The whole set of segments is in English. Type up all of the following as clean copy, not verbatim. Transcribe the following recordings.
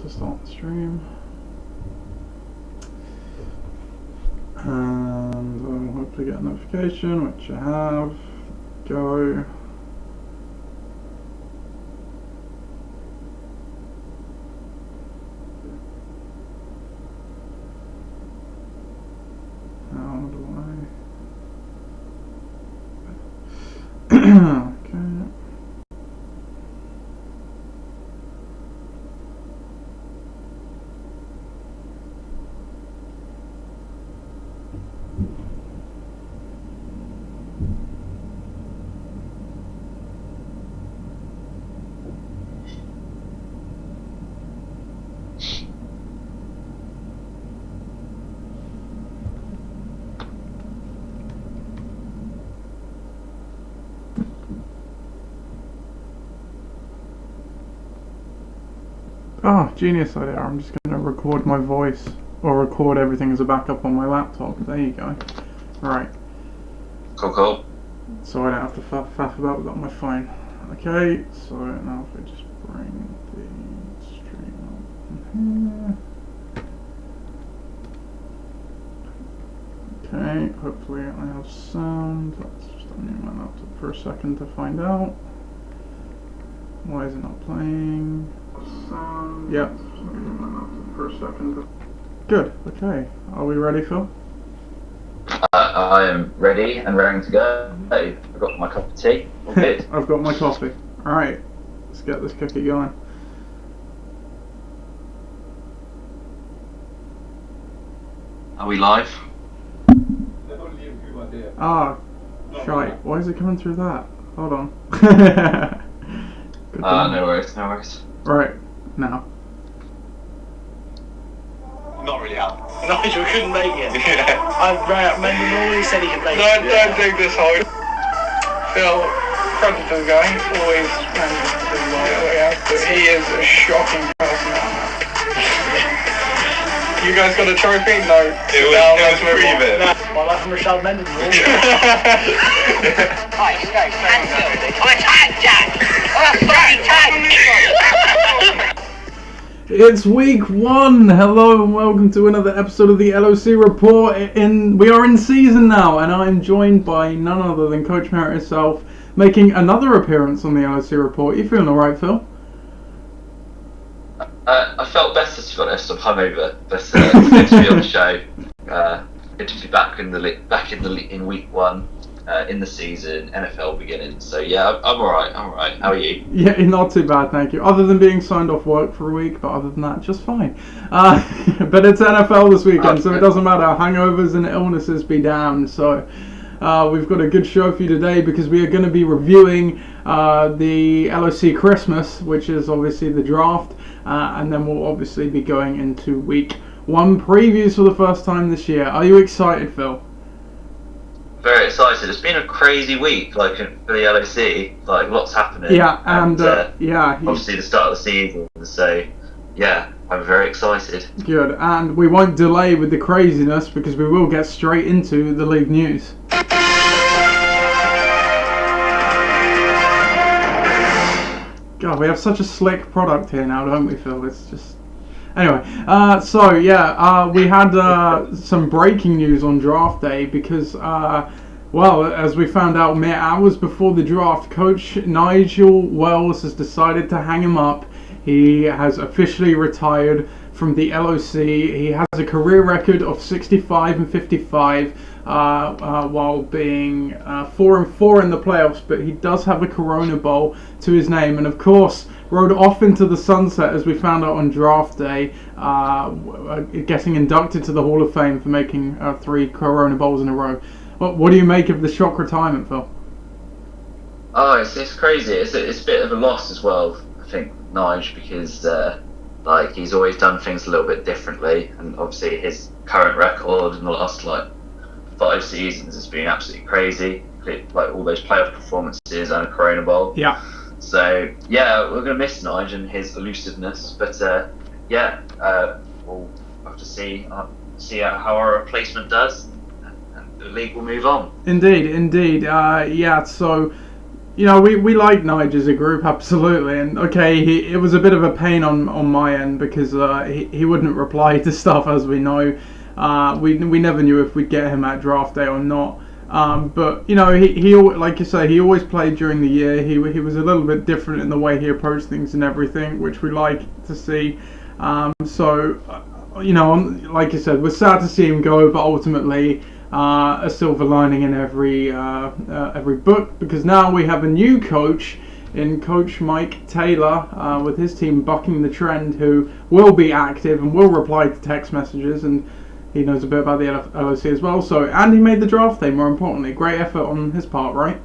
to start the stream. And I'll hopefully get a notification, which I have. Go. How do I? Okay. Oh, genius idea. I'm just going to record my voice, or record everything as a backup on my laptop. There you go. Right. Cool. So I don't have to faff about with that on my phone. Okay, so now if we just bring the stream up here. Okay, hopefully I have sound. Let's just unmute my laptop for a second to find out. Why is it not playing? Yep. For a second. Good. Okay. Are we ready, Phil? I am ready and raring to go. I've got my cup of tea. All good. I've got my coffee. All right. Let's get this cookie going. Are we live? Ah, shite. Why is it coming through that? Hold on. No worries. Right. Now. Not really out. Nigel couldn't make it. I rang up Mendy Morley, said he could make it. Don't do this whole Phil Predator guy, always manages to do well, but he is a shocking person out now. You guys got a trophy? No. It was pre-bit. My life from Rashad Mendy Morley. Right, you go. I'm a tag, Jack! I'm a fucking tag! It's week 1. Hello and welcome to another episode of the LOC Report. We are in season now, and I'm joined by none other than Coach Merritt himself, making another appearance on the LOC Report. You feeling alright, Phil? I felt better, to be honest. I'm hungover, but it's good to be on the show. Good to be back in week 1. In the season, NFL beginning. So yeah, I'm alright. How are you? Yeah, not too bad, thank you. Other than being signed off work for a week, but other than that, just fine. But it's NFL this weekend, so it doesn't matter. Hangovers and illnesses be damned. So we've got a good show for you today because we are going to be reviewing the LOC Christmas, which is obviously the draft, and then we'll obviously be going into week 1 previews for the first time this year. Are you excited, Phil? Very excited. It's been a crazy week, for the LOC. Lots happening. Yeah, and obviously the start of the season. So, yeah, I'm very excited. Good, and we won't delay with the craziness because we will get straight into the league news. God, we have such a slick product here now, don't we, Phil? It's just... Anyway, we had some breaking news on draft day because, as we found out mere hours before the draft, Coach Nigel Wells has decided to hang him up. He has officially retired from the LOC. He has a career record of 65 and 55 while being 4-4 in the playoffs, but he does have a Corona Bowl to his name, and of course rode off into the sunset as we found out on draft day, getting inducted to the Hall of Fame for making 3 Corona Bowls in a row. What do you make of the shock retirement, Phil? Oh, it's crazy. It's a bit of a loss as well, I think, Nige, because he's always done things a little bit differently, and obviously his current record in the last 5 seasons has been absolutely crazy. All those playoff performances and a Corona Bowl. Yeah. So yeah, we're gonna miss Nige and his elusiveness, but we'll have to see how our replacement does, and the league will move on. Indeed. So you know, we like Nige as a group, absolutely. And okay, it was a bit of a pain on my end because he wouldn't reply to stuff, as we know. We never knew if we'd get him at draft day or not. But you know, he like you say, he always played during the year. He was a little bit different in the way he approached things and everything, which we like to see. So you know, like you said, we're sad to see him go, but ultimately a silver lining in every book, because now we have a new coach in Coach Mike Taylor with his team bucking the trend, who will be active and will reply to text messages, and he knows a bit about the LOC as well. So, and he made the draft day. More importantly, great effort on his part, right?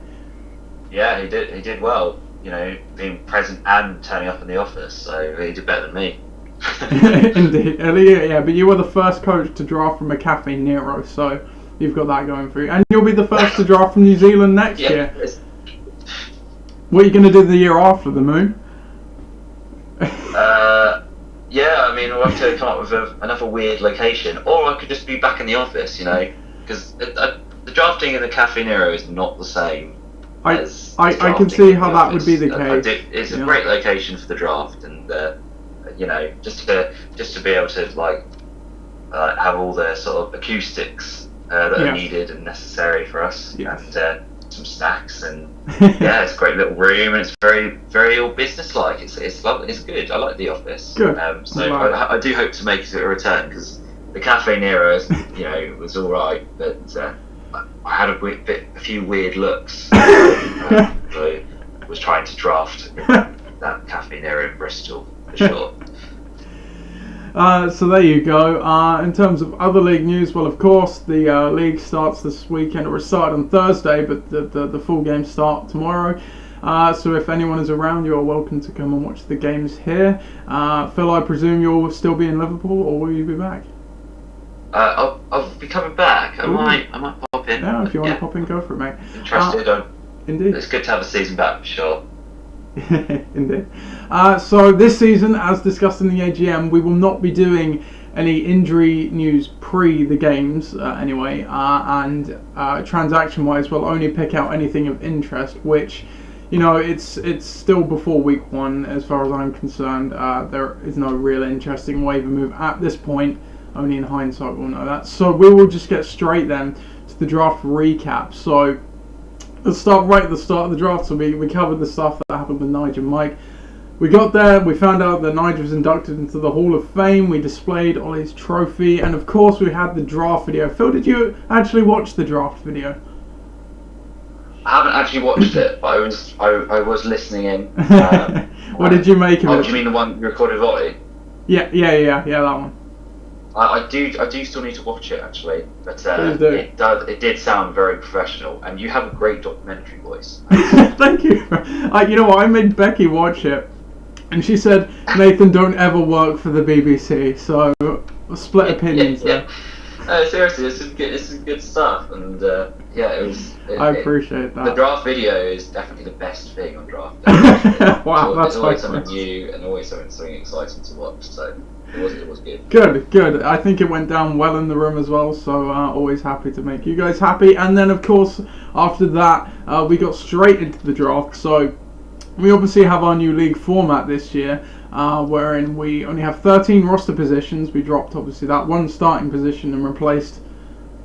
Yeah, he did. He did well. You know, being present and turning up in the office. So he did better than me. Indeed, yeah. But you were the first coach to draft from a Cafe Nero, so you've got that going for you, and you'll be the first to draft from New Zealand next year. What are you going to do the year after, the Moon? Yeah, I mean, we'll have to come up with another weird location, or I could just be back in the office, you know, because the drafting in the Cafe Nero is not the same. I can see how that would be the case. It's a great location for the draft, and you know, just to be able to like have all the sort of acoustics that are needed and necessary for us, and some snacks, and yeah, it's a great little room, and it's very, very all business-like. It's lovely. It's good. I like the office. Good. So I do hope to make it a return, because the Cafe Nero, you know, was all right, but I had a few weird looks. I was trying to draft that Cafe Nero in Bristol for sure. So there you go. In terms of other league news, well, of course, the league starts this weekend. It was started on Thursday, but the full games start tomorrow. So if anyone is around, you're welcome to come and watch the games here. Phil, I presume you'll still be in Liverpool, or will you be back? I'll be coming back. I might pop in. Yeah, if you want to pop in, go for it, mate. Interested. Indeed. It's good to have a season back for sure. Indeed. So this season, as discussed in the AGM, we will not be doing any injury news pre the games anyway, and transaction-wise, we'll only pick out anything of interest, which, you know, it's still before week 1 as far as I'm concerned. There is no real interesting waiver move at this point. Only in hindsight we'll know that. So we will just get straight then to the draft recap. So let's start right at the start of the draft. So we covered the stuff that happened with Nige and Mike. We got there, we found out that Nige was inducted into the Hall of Fame, we displayed Ollie's trophy, and of course we had the draft video. Phil, did you actually watch the draft video? I haven't actually watched it, but I was listening in. What did you make of it? Do you mean the one you recorded with Ollie? Yeah, that one. I do still need to watch it actually, but it did sound very professional, and you have a great documentary voice. Thank you. You know what? I made Becky watch it, and she said, "Nathan, don't ever work for the BBC." So split opinions there. No, seriously, this is good stuff, and I appreciate that. The draft video is definitely the best thing on draft. Wow, that's it's always something new and always something exciting to watch. So. It was good. Good. I think it went down well in the room as well, so always happy to make you guys happy. And then, of course, after that, we got straight into the draft. So we obviously have our new league format this year, wherein we only have 13 roster positions. We dropped, obviously, that one starting position and replaced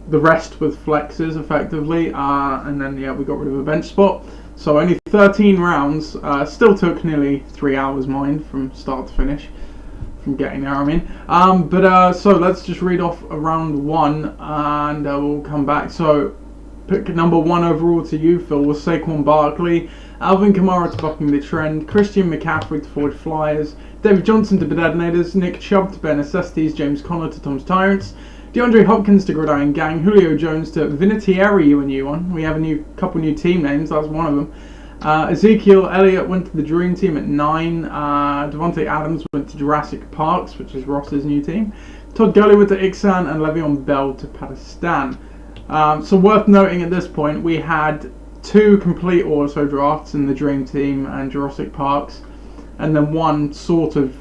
the rest with flexes, effectively. And then, we got rid of a bench spot. So only 13 rounds. Still took nearly 3 hours, mind, from start to finish. From getting there, I mean. So let's just read off round 1 and we'll come back. So pick number 1 overall to you, Phil, was Saquon Barkley, Alvin Kamara to Bucking the Trend, Christian McCaffrey to Forge Flyers, David Johnson to Bedadnators, Nick Chubb to Bare Necessities, James Conner to Tom's Tyrants, DeAndre Hopkins to Gridiron Gang, Julio Jones to Vinatieri, you and you one. We have a couple new team names, that's one of them. Ezekiel Elliott went to the Dream Team at 9. Devontae Adams went to Jurassic Parks, which is Ross's new team. Todd Gurley went to Ixan, and Le'Veon Bell to Pakistan. So worth noting at this point, we had 2 complete auto drafts in the Dream Team and Jurassic Parks, and then 1 sort of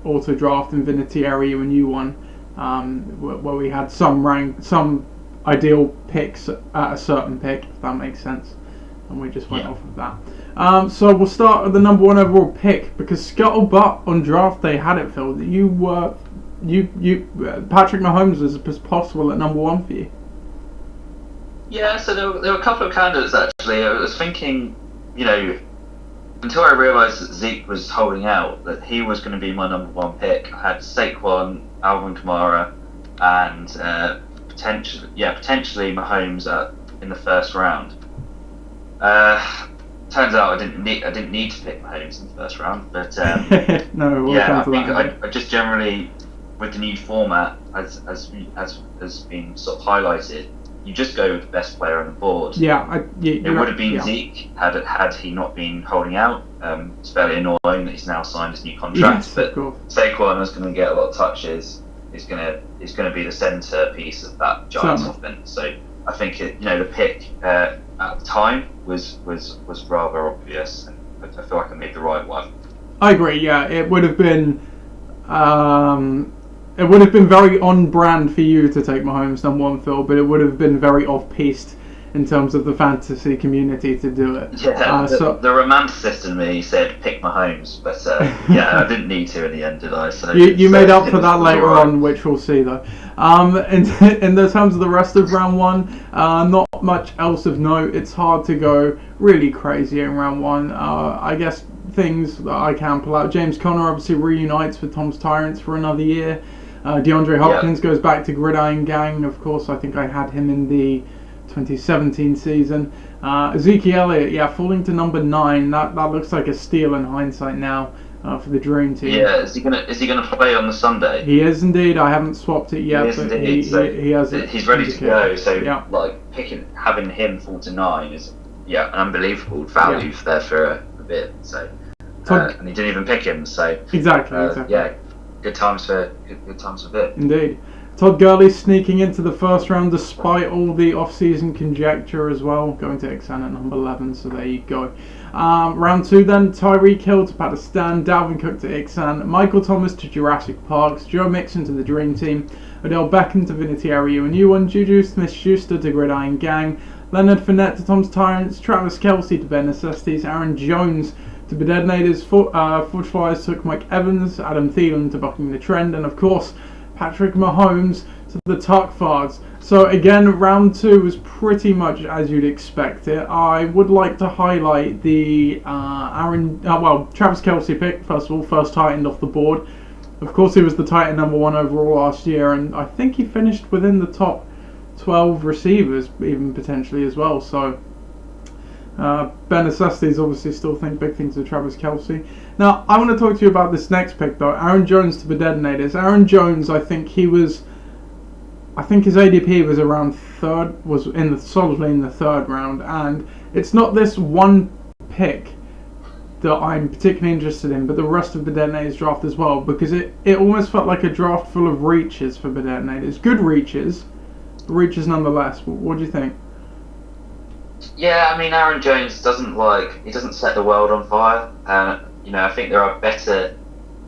auto draft in Vinatieri and you one, where we had some ideal picks at a certain pick, if that makes sense. and we just went off of that. So we'll start with the number 1 overall pick, because Scuttlebutt on draft day had it, Phil, that Patrick Mahomes was possible at number 1 for you. Yeah, so there were a couple of candidates actually. I was thinking, until I realised that Zeke was holding out, that he was going to be my number 1 pick. I had Saquon, Alvin Kamara, and potentially Mahomes in the first round. Turns out I didn't need to pick Mahomes in the first round, but no, I think I just generally, with the new format, as been sort of highlighted, you just go with the best player on the board. It would have been Zeke had he not been holding out. It's fairly annoying that he's now signed his new contract, but Saquon is going to get a lot of touches. He's going to be the centerpiece of that Giants offense. So I think the pick at the time was rather obvious, and I feel like I made the right one. I agree. Yeah, it would have been. It would have been very on brand for you to take Mahomes number 1, Phil, but it would have been very off-piste in terms of the fantasy community to do it. Yeah, the romanticist in me said pick Mahomes, but I didn't need to in the end, did I? So you made up for that later on, which we'll see though. In the terms of the rest of round 1, not much else of note. It's hard to go really crazy in round 1. I guess things that I can pull out. James Conner obviously reunites with Tom's Tyrants for another year. DeAndre Hopkins goes back to Gridiron Gang. Of course, I think I had him in the 2017 season. Ezekiel Elliott, falling to number 9. That looks like a steal in hindsight now for the Dream Team. Yeah, is he gonna play on the Sunday? He is indeed. I haven't swapped it yet, but he has. He's ready to go. So having him fall to 9 is an unbelievable value there for a bit. So and he didn't even pick him. So exactly. Good times for Vic. Indeed. Todd Gurley sneaking into the first round despite all the off-season conjecture as well, going to XN at number 11, so there you go. Round 2 then, Tyreek Hill to Pakistan, Dalvin Cook to XN, Michael Thomas to Jurassic Parks, Joe Mixon to the Dream Team, Odell Beckham to Vinatieri, a new one, Juju Smith-Schuster to Gridiron Gang, Leonard Fournette to Tom's Tyrants, Travis Kelce to Bare Necessities, Aaron Jones to the Detonators, Flyers took Mike Evans, Adam Thielen to Bucking the Trend, and of course Patrick Mahomes to the Tuckfards. So again, round 2 was pretty much as you'd expect it. I would like to highlight the Travis Kelce pick, first of all, first tight end off the board. Of course he was the tight end number 1 overall last year, and I think he finished within the top 12 receivers even potentially as well. So Ben Necessities obviously still think big things of Travis Kelce. Now, I want to talk to you about this next pick though. Aaron Jones to the Detonators. Aaron Jones, I think his ADP was around solidly in the 3rd round, and it's not this one pick that I'm particularly interested in, but the rest of the Detonators draft as well, because it almost felt like a draft full of reaches for the Detonators. Good reaches nonetheless. What do you think? Yeah, I mean, Aaron Jones doesn't set the world on fire. I think there are better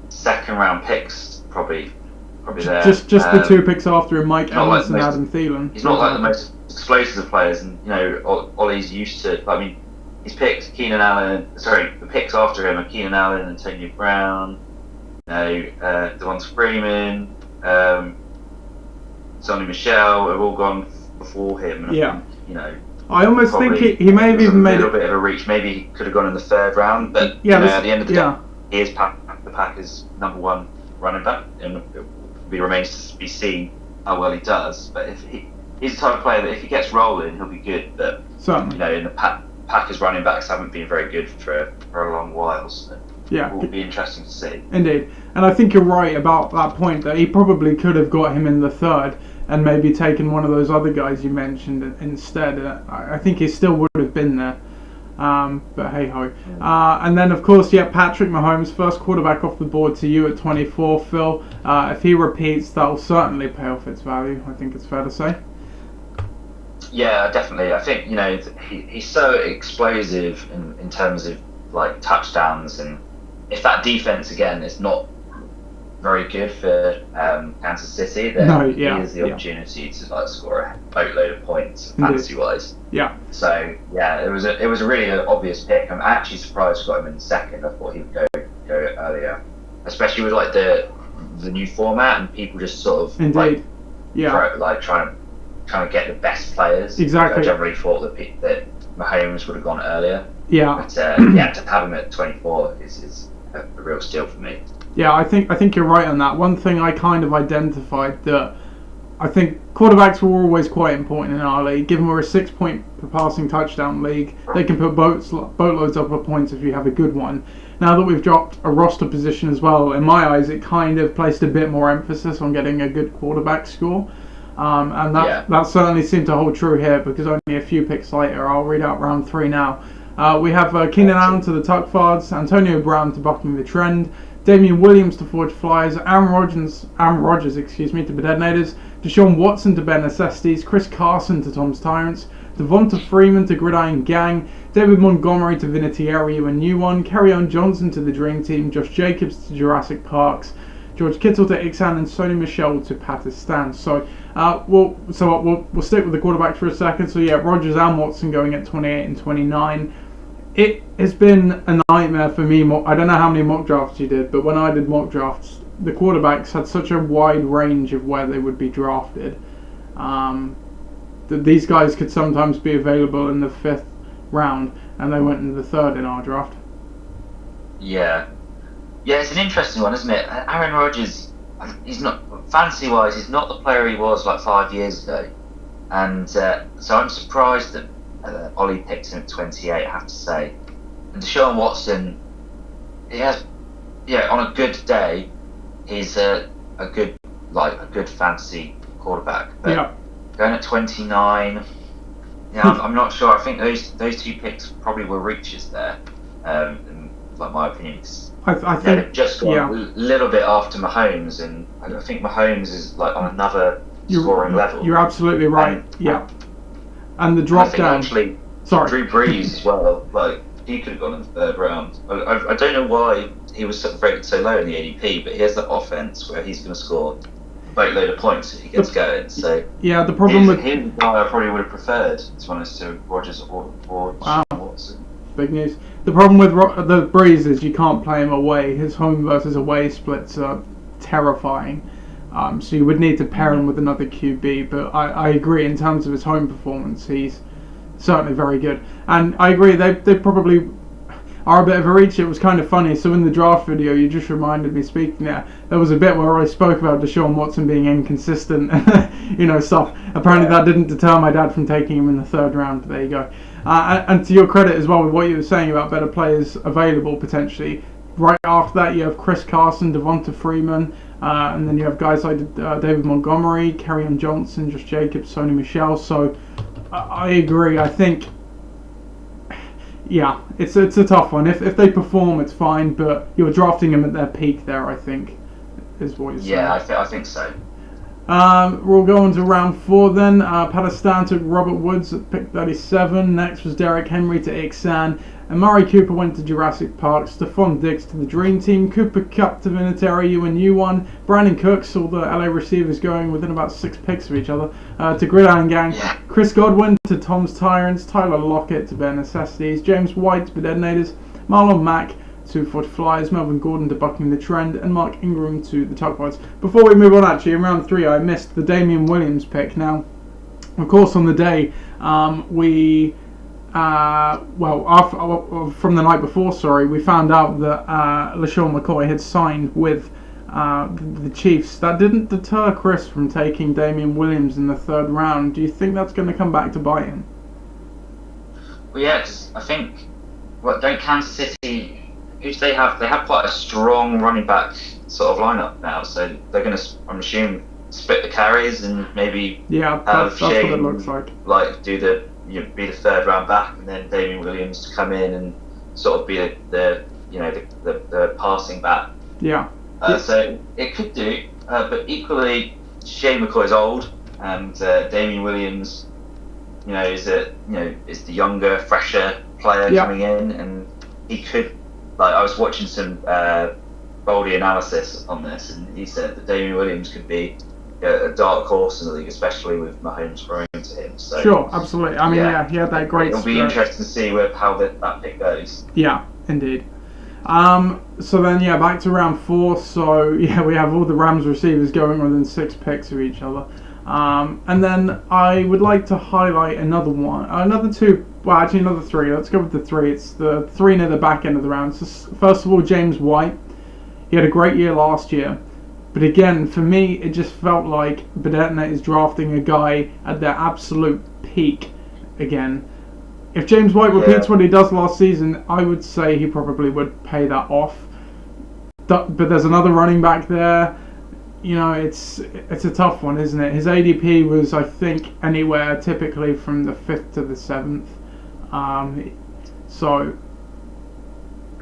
2nd round picks probably there. Just the 2 picks after him, Mike Evans and Adam Thielen. He's not like the most explosive of players, and Ollie's used to. I mean, he's picked Keenan Allen. Sorry, the picks after him are Keenan Allen, Antonio Brown, Devonta Freeman, Sonny Michel have all gone before him. And I almost think he may have even made a little bit of a reach. Maybe he could have gone in the 3rd round, but at the end of the day, he is the Packers' number 1 running back, and it remains to be seen how well he does. But he's the type of player that if he gets rolling, he'll be good. But certainly, in the Packers' running backs haven't been very good for a long while. So it will be interesting to see. Indeed, and I think you're right about that point that he probably could have got him in the 3rd. And maybe taken one of those other guys you mentioned instead. I think he still would have been there. But hey ho. And then of course, Patrick Mahomes, first quarterback off the board to you at 24, Phil. If he repeats, that'll certainly pay off its value. I think it's fair to say. Yeah, definitely. I think he's so explosive in terms of like touchdowns, and if that defense again is not very good for Kansas City. Then he has the opportunity to like score a boatload of points fantasy wise. Yeah. So yeah, it was a really obvious pick. I'm actually surprised I got him in second. I thought he would go earlier, especially with like the new format and people just sort of trying to get the best players. Exactly. I generally thought that Mahomes would have gone earlier. Yeah. But to have him at 24 is a real steal for me. Yeah, I think you're right on that. One thing I kind of identified that I think quarterbacks were always quite important in our league. Given we're a 6-point per passing touchdown league, they can put boatloads up of points if you have a good one. Now that we've dropped a roster position as well, in my eyes, it kind of placed a bit more emphasis on getting a good quarterback score. And that certainly seemed to hold true here because only a few picks later, I'll read out round 3 now. We have Keenan Allen to the Tuck Fards, Antonio Brown to Bucking the Trend, Damian Williams to Forge Flyers, Aaron Rodgers, to Bedednators, Deshaun Watson to Ben Necessities, Chris Carson to Tom's Tyrants, Devonta Freeman to Gridiron Gang, David Montgomery to Vinatieri, a new one, Kerryon Johnson to the Dream Team, Josh Jacobs to Jurassic Parks, George Kittle to Ixan, and Sony Michel to Pakistan. So we'll stick with the quarterbacks for a second. So yeah, Rodgers and Watson going at 28 and 29. It has been a nightmare for me. I don't know how many mock drafts you did, but when I did mock drafts, the quarterbacks had such a wide range of where they would be drafted. That these guys could sometimes be available in the 5th round, and they went in the 3rd in our draft. Yeah, it's an interesting one, isn't it? Aaron Rodgers, he's not fantasy-wise, he's not the player he was like 5 years ago, and so I'm surprised that Ollie picked him at 28. I have to say, and Deshaun Watson, on a good day, he's a good fantasy quarterback, but going at 29, I'm not sure. I think those 2 picks probably were reaches there, in my opinion. I think they've just gone a little bit after Mahomes, and I think Mahomes is like on another scoring level. You're absolutely right. And the drop down. Actually, Drew Brees as well. Like he could have gone in the 3rd round. I don't know why he was rated so low in the ADP, but he has that offense where he's going to score a boatload of points if he gets going. So the problem with him, I probably would have preferred, to be honest, to Rodgers or Watson. Big news. The problem with the Breeze is you can't play him away. His home versus away splits are terrifying. So you would need to pair him with another QB. But I agree in terms of his home performance, he's certainly very good. And I agree they probably are a bit of a reach. It was kind of funny. So in the draft video, you just reminded me speaking there was a bit where I spoke about Deshaun Watson being inconsistent, stuff. Apparently that didn't deter my dad from taking him in the 3rd round. But there you go. And to your credit as well with what you were saying about better players available potentially, right after that you have Chris Carson, Devonta Freeman, and then you have guys like David Montgomery, Kerryon Johnson, Josh Jacobs, Sony Michel. So I agree. I think it's a tough one. If they perform, it's fine, but you're drafting them at their peak there, I think, is what you're saying. Yeah, I think so. We'll go on to round 4 then. Pakistan took Robert Woods at pick 37. Next was Derrick Henry to Ixan. And Murray Cooper went to Jurassic Park. Stephon Diggs to the Dream Team. Cooper Kupp to Vinatieri, a new one. Brandon Cooks, all the LA receivers going within about 6 picks of each other. To Gridiron Gang. Chris Godwin to Tom's Tyrants. Tyler Lockett to Bare Necessities. James White to Bedednators. Marlon Mack to Forge Flyers, Melvin Gordon to Bucking the Trend, and Mark Ingram to the Tuckwards. Before we move on, actually, in round 3, I missed the Damian Williams pick. Now, of course, on the day, from the night before, we found out that LaShawn McCoy had signed with the Chiefs. That didn't deter Chris from taking Damian Williams in the 3rd round. Do you think that's going to come back to bite him? Well, yeah, because I think, don't Kansas City... Who do they have? They have quite a strong running back sort of lineup now, so they're going to, I'm assuming, split the carries and maybe that's what it looks like. Like do be the 3rd round back, and then Damian Williams to come in and sort of be the passing back. So it could do, but equally, Shane McCoy's old, and Damian Williams, is the younger, fresher player coming in, and he could. Like I was watching some Baldy analysis on this, and he said that Damien Williams could be a dark horse in the league, especially with Mahomes throwing to him. So, sure, absolutely. I mean, yeah, he had that great. It'll be interesting to see how that pick goes. Yeah, indeed. So then, back to round 4. So, we have all the Rams receivers going within 6 picks of each other. And then I would like to highlight another 2, well, actually another 3. Let's go with the 3. It's the 3 near the back end of the round. So, first of all, James White. He had a great year last year. But again, for me, it just felt like Bedetna is drafting a guy at their absolute peak again. If James White repeats what he does last season, I would say he probably would pay that off. But there's another running back there. It's a tough one, isn't it? His ADP was, I think, anywhere typically from the 5th to the 7th.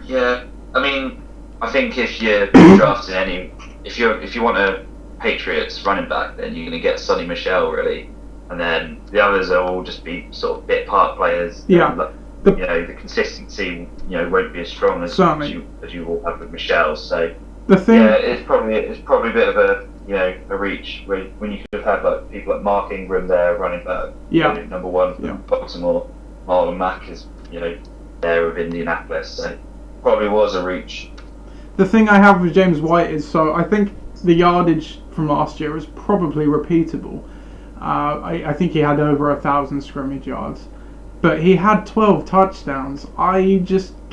Yeah, I mean, I think if you're drafting if you want a Patriots running back, then you're going to get Sonny Michel really, and then the others will all just be sort of bit part players. Yeah. The consistency won't be as strong as you will have with Michel. So it's probably a bit of a reach when you could have had like people like Mark Ingram there running back. Yeah. Number 1 for Baltimore. Marlon Mack is there with Indianapolis. So probably was a reach. The thing I have with James White is, so I think the yardage from last year is probably repeatable. I think he had over 1,000 scrimmage yards, but he had 12 touchdowns. I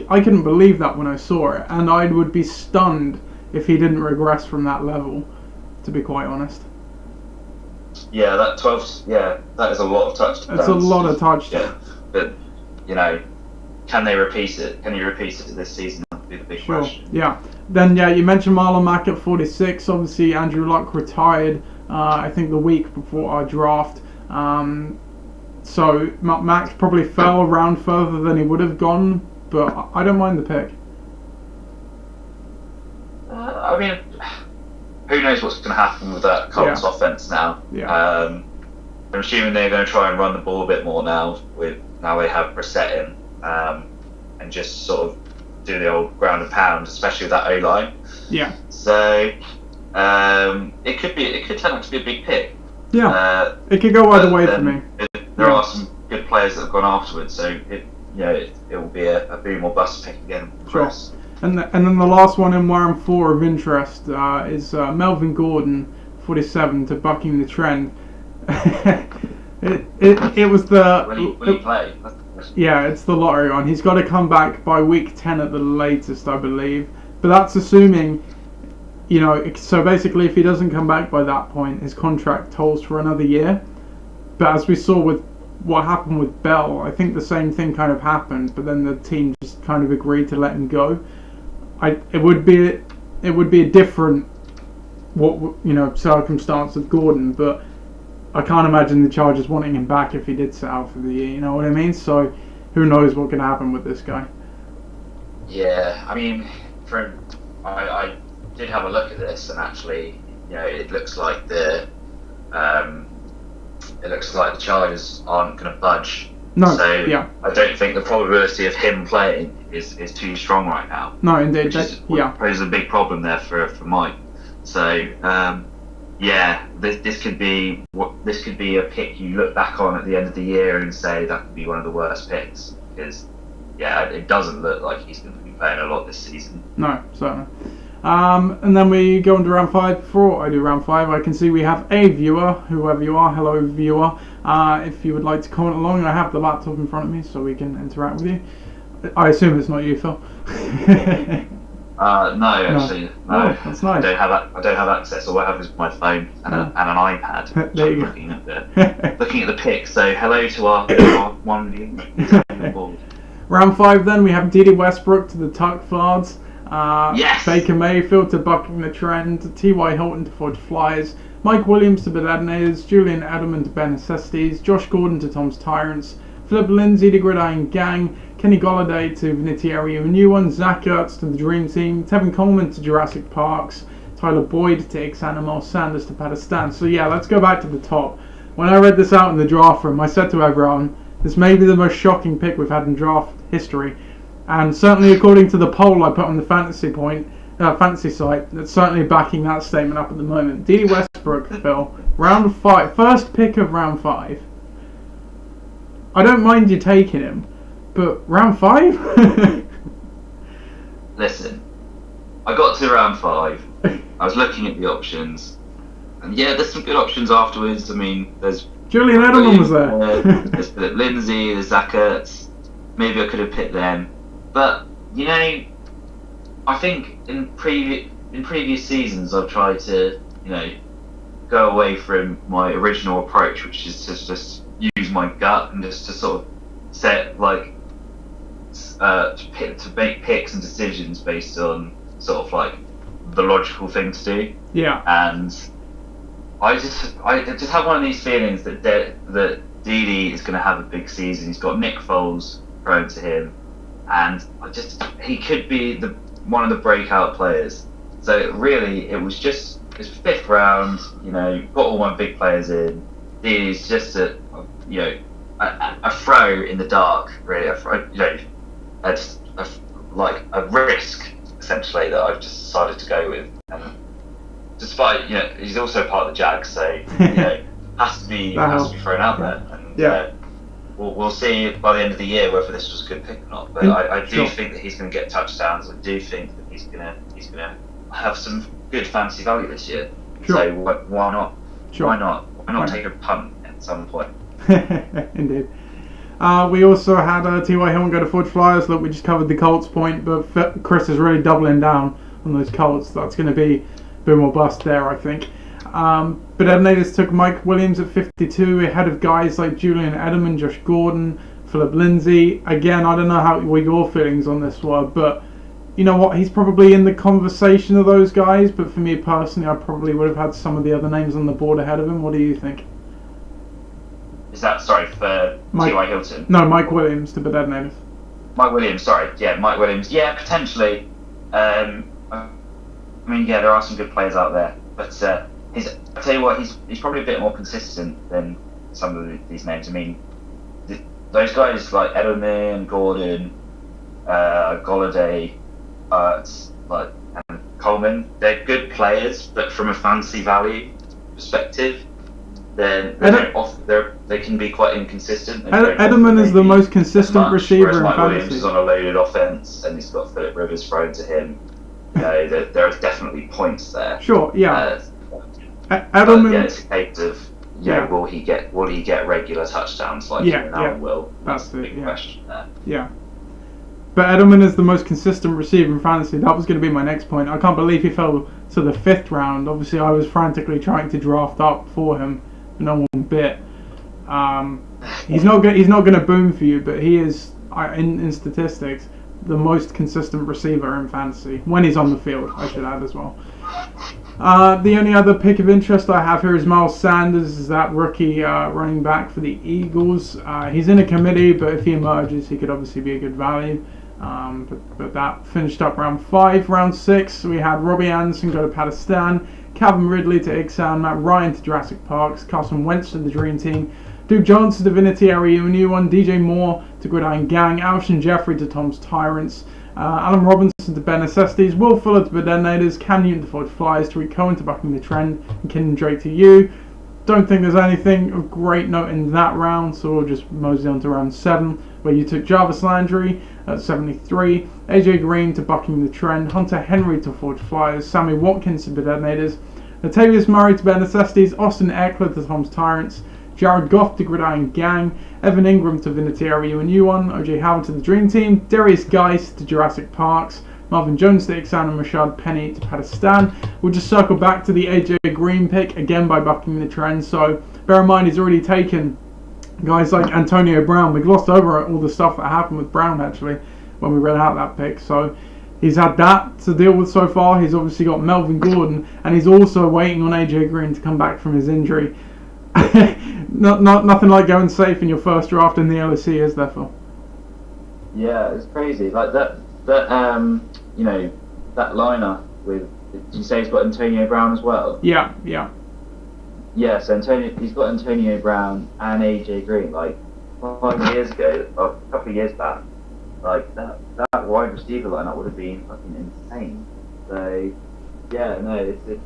couldn't believe that when I saw it, and I would be stunned if he didn't regress from that level, to be quite honest. Yeah, that 12. Yeah, that is a lot of touchdowns. It's a lot of touchdowns. Yeah, but can they repeat it? Can you repeat it this season? That would be the big question. Yeah. Then you mentioned Marlon Mack at 46. Obviously, Andrew Luck retired. I think the week before our draft. So Mack probably fell around further than he would have gone, but I don't mind the pick. I mean, who knows what's going to happen with that Colts offense now? Yeah. I'm assuming they're going to try and run the ball a bit more now. Now they have Brissett in, and just sort of do the old ground and pound, especially with that O-line. Yeah. So it could turn out to be a big pick. Yeah. It could go either way for me. There are some good players that have gone afterwards, so it will be a boom or bust pick again for us. And then the last one in round 4 of interest is Melvin Gordon, 47, to bucking the trend. It was the. Will he play? Yeah, it's the lottery one. He's got to come back by week 10 at the latest, I believe. But that's assuming, so basically if he doesn't come back by that point, his contract tolls for another year. But as we saw with what happened with Bell, I think the same thing kind of happened, but then the team just kind of agreed to let him go. It would be a different circumstance of Gordon, but I can't imagine the Chargers wanting him back if he did sit out for the year, you know what I mean? So who knows what can happen with this guy. Yeah, I mean, I did have a look at this, and actually, it looks like the Chargers aren't going to budge. No, so yeah. I don't think the probability of him playing is too strong right now. No, indeed. Which poses a big problem there for Mike. So this could be a pick you look back on at the end of the year and say that could be one of the worst picks, because it doesn't look like he's going to be playing a lot this season. No, certainly. And then we go into round 5. Before I do round 5, I can see we have a viewer, whoever you are. Hello, viewer. If you would like to comment along, I have the laptop in front of me so we can interact with you. I assume it's not you, Phil. No, actually, no. Oh, that's nice. I don't have access. All I have is my phone and an iPad. There you go. Looking at the pic. So hello to our one viewer. Round 5 then, we have Dede Westbrook to the Tuck Flards. Yes! Baker Mayfield to bucking the trend. T.Y. Hilton to Forge Flyers. Mike Williams to Bedadnez. Julian Edelman to Ben Necessities. Josh Gordon to Tom's Tyrants. Philip Lindsay to Gridiron Gang. Kenny Golladay to Vinatieri and New One. Zach Ertz to the Dream Team. Tevin Coleman to Jurassic Parks. Tyler Boyd to X Animal. Sanders to Pakistan. So let's go back to the top. When I read this out in the draft room, I said to everyone, this may be the most shocking pick we've had in draft history. And certainly according to the poll I put on the fantasy point, fantasy site that's certainly backing that statement up at the moment. D.D. Westbrook, Phil, round 5, first pick of round 5. I don't mind you taking him, but round 5? Listen, I got to round 5. I was looking at the options, and yeah, there's some good options afterwards. I mean, there's Julian Edelman was there. There's Philip Lindsay, there's Zach Ertz. Maybe I could have picked them, but you know, I think in previous seasons I've tried to go away from my original approach, which is to just use my gut and just to sort of set to make picks and decisions based on sort of like the logical thing to do. Yeah. And I just have one of these feelings that Dede is going to have a big season. He's got Nick Foles thrown to him, and he could be one of the breakout players. So really, it was just his 5th round. Got all my big players in. Dede's just a throw in the dark, really. A risk essentially that I've just decided to go with. And despite he's also part of the Jags, so has to be thrown out there. And we'll see by the end of the year whether this was a good pick or not. But I do think that he's going to get touchdowns. I do think that he's going to have some good fantasy value this year. Sure. So why not? Sure. Why not take a punt at some point? Indeed. We also had T.Y. Hilton go to Forge Flyers. Look, we just covered the Colts point, but Chris is really doubling down on those Colts. That's going to be boom or bust there, I think. But Edenators took Mike Williams at 52, ahead of guys like Julian Edelman, Josh Gordon, Philip Lindsay. Again, I don't know what your feelings on this were, but you know what? He's probably in the conversation of those guys, but for me personally, I probably would have had some of the other names on the board ahead of him. What do you think? Is that, sorry, for T.Y. Hilton? No, Mike Williams to Edenators. Mike Williams, sorry. Yeah, Mike Williams. Yeah, potentially. I mean, yeah, there are some good players out there, but I tell you what, he's probably a bit more consistent than some of these names. I mean, those guys like Edelman, Gordon, Golladay, and Coleman, they're good players, but from a fantasy value perspective, then they can be quite inconsistent. Edelman is the most consistent receiver in Mike fantasy. Williams is on a loaded offense, and he's got Philip Rivers thrown to him. There are definitely points there. Sure, yeah. Edelman. Yeah, it's a case of will he get regular touchdowns like Allen will? That's the big question there. Yeah. But Edelman is the most consistent receiver in fantasy. That was going to be my next point. I can't believe he fell to the 5th round. Obviously, I was frantically trying to draft up for him, but no one bit. He's not going to boom for you, but he is in statistics the most consistent receiver in fantasy when he's on the field, I should add as well. The only other pick of interest I have here is Miles Sanders, is that rookie running back for the Eagles. He's in a committee, but if he emerges, he could obviously be a good value. But that finished up round 5. Round 6, we had Robbie Anderson go to Pakistan, Calvin Ridley to Ixan, Matt Ryan to Jurassic Parks, Carson Wentz to the Dream Team, Duke Jones to Divinity Area New One, DJ Moore to Gridiron Gang, Alshon Jeffrey to Tom's Tyrants, Alan Robinson to Ben Necessities, Will Fuller to Bedenators, Cam Newton to Forge Flyers, Tariq Cohen to Bucking the Trend, and Kenan Drake to you. Don't think there's anything of great note in that round, so we'll just mosey on to round 7, where you took Jarvis Landry at 73, AJ Green to Bucking the Trend, Hunter Henry to Forge Flyers, Sammy Watkins to Bedenators, Latavius Murray to Ben Necessities, Austin Eckler to Tom's Tyrants, Jared Goff to Gridiron Gang, Evan Ingram to Vinatieri U1, OJ Howard to the Dream Team, Darius Geist to Jurassic Parks, Marvin Jones to Ixan, and Rashad Penny to Pakistan. We'll just circle back to the AJ Green pick, again by Bucking the Trend. So bear in mind he's already taken guys like Antonio Brown. We glossed over all the stuff that happened with Brown actually when we read out that pick. So he's had that to deal with so far. He's obviously got Melvin Gordon, and he's also waiting on AJ Green to come back from his injury. Nothing like going safe in your first draft in the LSE, is there, Phil? Yeah, it's crazy. Like that lineup with. Did you say he's got Antonio Brown as well? Yeah. Yeah, so he's got Antonio Brown and AJ Green. Like 5 years ago, or a couple of years back, like that wide receiver lineup would have been fucking insane. So yeah, no, it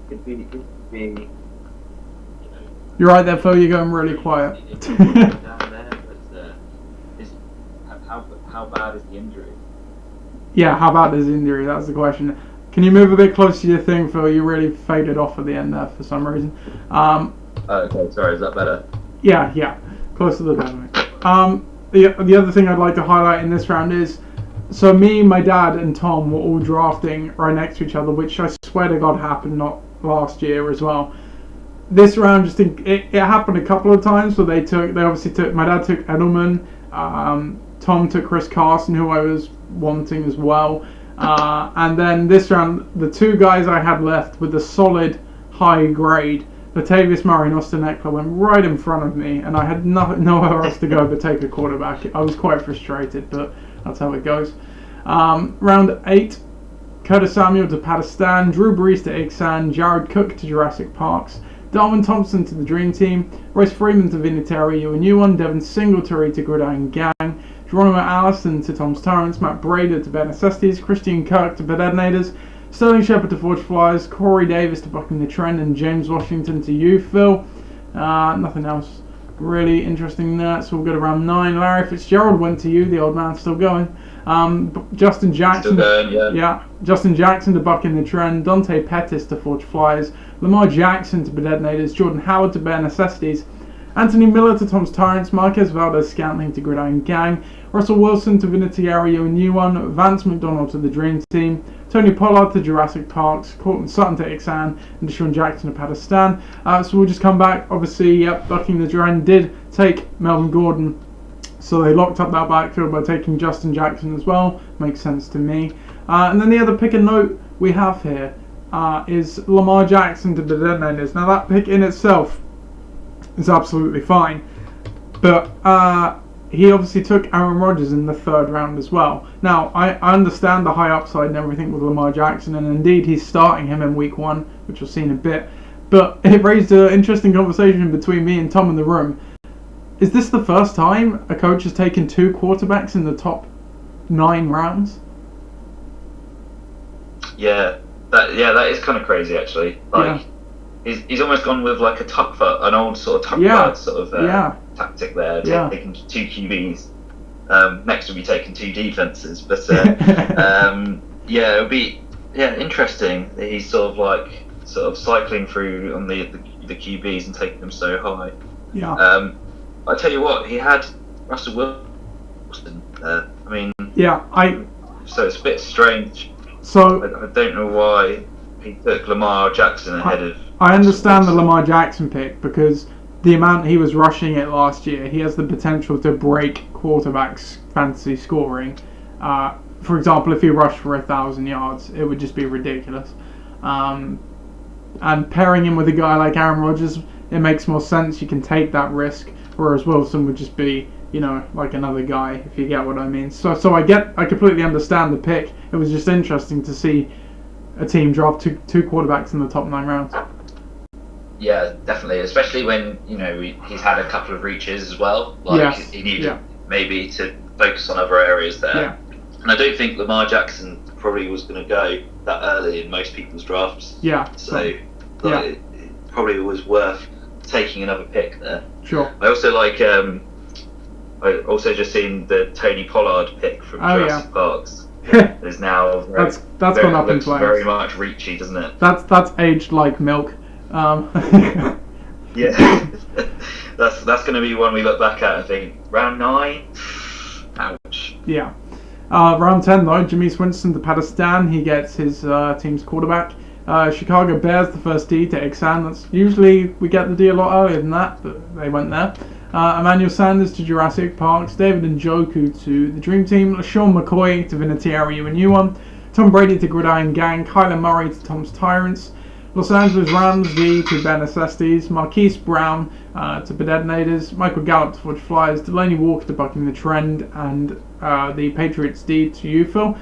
could be. You're right there, Phil. You're going really quiet. Down there, but how bad is the injury? Yeah, how bad is the injury? That's the question. Can you move a bit closer to your thing, Phil? You really faded off at the end there for some reason. Okay, sorry, is that better? Yeah, close to the dynamic. The other thing I'd like to highlight in this round is, so me, my dad, and Tom were all drafting right next to each other, which I swear to God happened not last year as well. This round, it happened a couple of times, so they obviously took, my dad took Edelman, Tom took Chris Carson, who I was wanting as well, and then this round, the two guys I had left with a solid high grade, Latavius Murray and Austin Eckler, went right in front of me, and I had nowhere else to go but take a quarterback. I was quite frustrated, but that's how it goes. Round 8, Curtis Samuel to Pakistan, Drew Brees to Ixan, Jared Cook to Jurassic Parks, Darwin Thompson to the Dream Team, Royce Freeman to Vinatieri, you a new one, Devin Singletary to Gridiron Gang, Geronimo Allison to Tom's Torrance, Matt Brader to Ben Necessities, Christian Kirk to Bedednators, Sterling Shepard to Forge Flyers, Corey Davis to Bucking the Trend, and James Washington to you, Phil. Nothing else really interesting there, so we'll go to round 9. Larry Fitzgerald went to you, the old man still going. Justin Jackson, Still going, yeah. Justin Jackson to Bucking the Trend, Dante Pettis to Forge Flyers, Lamar Jackson to Bedednators, Jordan Howard to Bare Necessities, Anthony Miller to Tom's Tyrants, Marquez Valdez-Scantling to Gridiron Gang, Russell Wilson to Vinatieri, a new one, Vance McDonald to the Dream Team, Tony Pollard to Jurassic Parks, Courtland Sutton to Ixan, and Deshaun Jackson to Pakistan. So we'll just come back. Obviously, yep, Bucking the Trend did take Melvin Gordon, so they locked up that backfield by taking Justin Jackson as well. Makes sense to me. And then the other pick and note we have here is Lamar Jackson to the Deadlanders. Now that pick in itself is absolutely fine, but he obviously took Aaron Rodgers in the 3rd round as well. Now I understand the high upside and everything with Lamar Jackson, and indeed he's starting him in week 1, which we'll see in a bit, but it raised an interesting conversation between me and Tom in the room. Is this the first time a coach has taken 2 quarterbacks in the top 9 rounds? Yeah, that is kind of crazy actually. Like, he's almost gone with like an old sort of tuck guard sort of tactic there, taking 2 QBs. Next will be taking 2 defenses, but it'll be interesting. He's sort of cycling through on the QBs and taking them so high. Yeah. I tell you what, he had Russell Wilson there. I mean, so it's a bit strange. So I don't know why he took Lamar Jackson ahead of. I understand the Lamar Jackson pick because the amount he was rushing it last year, he has the potential to break quarterbacks' fantasy scoring. For example, if he rushed for 1,000 yards, it would just be ridiculous. And pairing him with a guy like Aaron Rodgers, it makes more sense. You can take that risk, whereas Wilson would just be, like another guy, if you get what I mean. So I completely understand the pick. It was just interesting to see a team draft two quarterbacks in the top 9 rounds. Yeah, definitely. Especially when he's had a couple of reaches as well. He needed maybe to focus on other areas there. Yeah. And I don't think Lamar Jackson probably was going to go that early in most people's drafts. Yeah. So it probably was worth taking another pick there. Sure. I also I also just seen the Tony Pollard pick from Jurassic Parks. There's now that's gone up in flames. Very much reachy, doesn't it? That's aged like milk. Yeah, that's going to be one we look back at. I think round 9. Ouch. Yeah. Round 10 though, Jameis Winston to Pakistan. He gets his team's quarterback. Chicago Bears the first D to Ixan. That's usually we get the D a lot earlier than that, but they went there. Emmanuel Sanders to Jurassic Parks, David Njoku to the Dream Team, LaShawn McCoy to Vinatieri, a new one, Tom Brady to Gridiron Gang, Kyler Murray to Tom's Tyrants, Los Angeles Rams D to Bare Necessities, Marquise Brown to Bedednators, Michael Gallup to Forge Flyers, Delaney Walker to Bucking the Trend, and the Patriots D to you, Phil.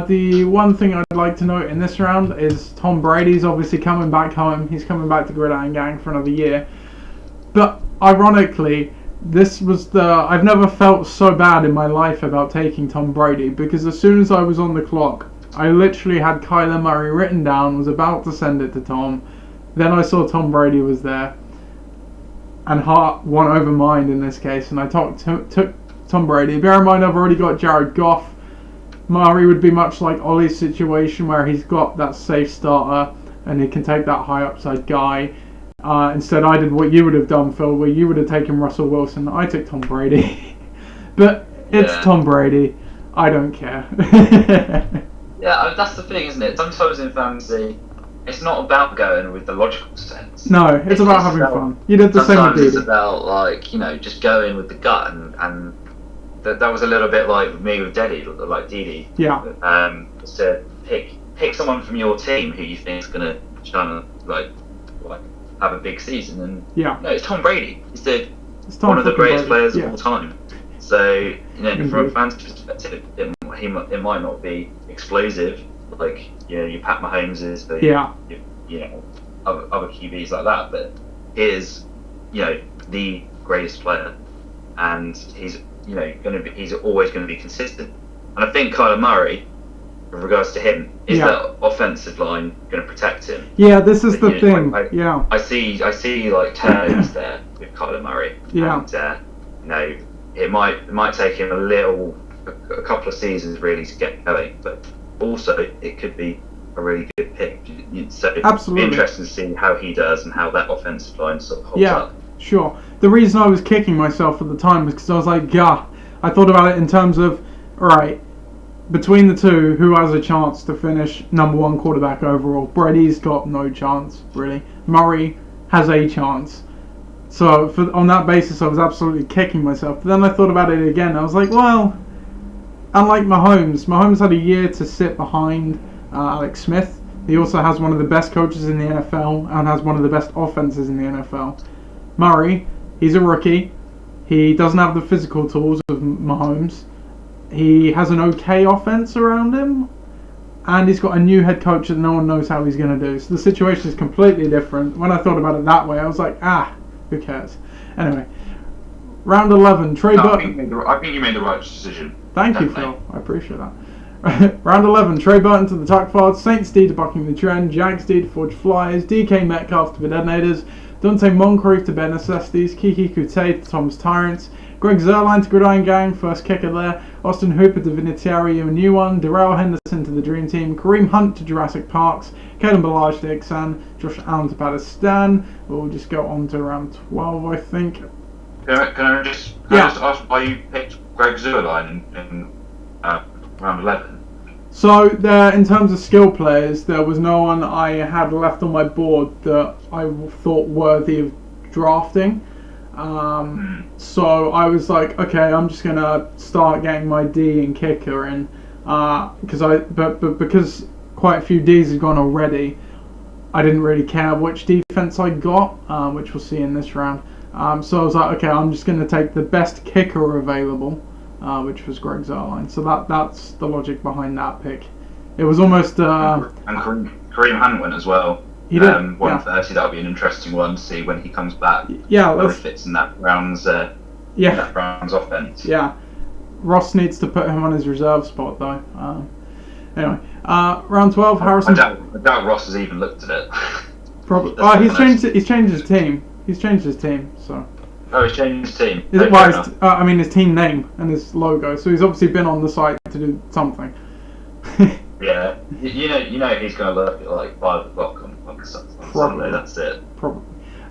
The one thing I'd like to note in this round is Tom Brady's obviously coming back home. He's coming back to Gridiron Gang for another year. But ironically, this was I've never felt so bad in my life about taking Tom Brady, because as soon as I was on the clock I literally had Kyler Murray written down, was about to send it to Tom. Then I saw Tom Brady was there. And heart won over mind in this case, and I took Tom Brady. Bear in mind, I've already got Jared Goff. Murray would be much like Ollie's situation, where he's got that safe starter, and he can take that high upside guy. Instead, I did what you would have done, Phil, where you would have taken Russell Wilson. I took Tom Brady. But it's Tom Brady. I don't care. Yeah, that's the thing, isn't it? Sometimes in fantasy, it's not about going with the logical sense. No, it's about having fun. You did the same with Sometimes Didi. it's about, like, you know, just going with the gut, and that was a little bit like me with Didi. Yeah. Just to pick someone from your team who you think is gonna try and like have a big season, and no, it's Tom Brady. He's one of the greatest players of all time. So, you know, from a fan's perspective, it might not be explosive like, you know, your Pat Mahomes but you know, other QBs like that, but he is, you know, the greatest player, and he's, you know, he's always going to be consistent. And I think Kyler Murray, with regards to him, is that offensive line going to protect him? Yeah, this is the thing. I see like turnovers there with Kyler Murray. Yeah. And you know, it might take him a couple of seasons really to get going, but also it could be a really good pick. So it'd be interesting to see how he does and how that offensive line sort of holds up. Sure. The reason I was kicking myself at the time was because I was like, I thought about it in terms of, alright, between the two, who has a chance to finish number one quarterback overall? Brady's got no chance, really. Murray has a chance. So on that basis, I was absolutely kicking myself. But then I thought about it again. I was like, well, unlike Mahomes had a year to sit behind Alex Smith. He also has one of the best coaches in the NFL and has one of the best offenses in the NFL. Murray, he's a rookie. He doesn't have the physical tools of Mahomes. He has an okay offense around him, and he's got a new head coach that no one knows how he's going to do. So the situation is completely different. When I thought about it that way, I was like, who cares? Anyway, round 11, Trey Burton. I think you made the right decision. Thank you, Phil. I appreciate that. Round 11, Trey Burton to the Tuck Fords, Saints D to Bucking the Trend, Jags D to Forge Flyers, DK Metcalf to the Detonators, Dante Moncrief to Ben Necessities, Kiki Kute to Tom's Tyrants, Greg Zerline to Gridiron Gang, first kicker there, Austin Hooper to Vinatieri, a new one, Darrell Henderson to the Dream Team, Kareem Hunt to Jurassic Parks, Kalen Balaj to Ixan, Josh Allen to Pakistan. We'll just go on to round 12, I think. Can I just ask why you picked Greg Zerline in round 11? So there, in terms of skill players, there was no one I had left on my board that I thought worthy of drafting. So I was like, okay, I'm just gonna start getting my D and kicker in, because quite a few Ds had gone already. I didn't really care which defense I got, which we'll see in this round. So I was like, okay, I'm just gonna take the best kicker available, which was Greg Zerline. So that's the logic behind that pick. It was almost and Kareem Hunt went as well. He did, 130. That'll be an interesting one to see when he comes back. Yeah, where he fits in that Browns. That Browns offense. Yeah, Ross needs to put him on his reserve spot though. Anyway, round 12, Harrison. I doubt Ross has even looked at it. Probably. He's changed his team. He's changed his team. So. Oh, he's changed his team. His team name and his logo. So he's obviously been on the site to do something. Yeah, you know he's going to look at like 5 o'clock on Sunday. That's it. Probably.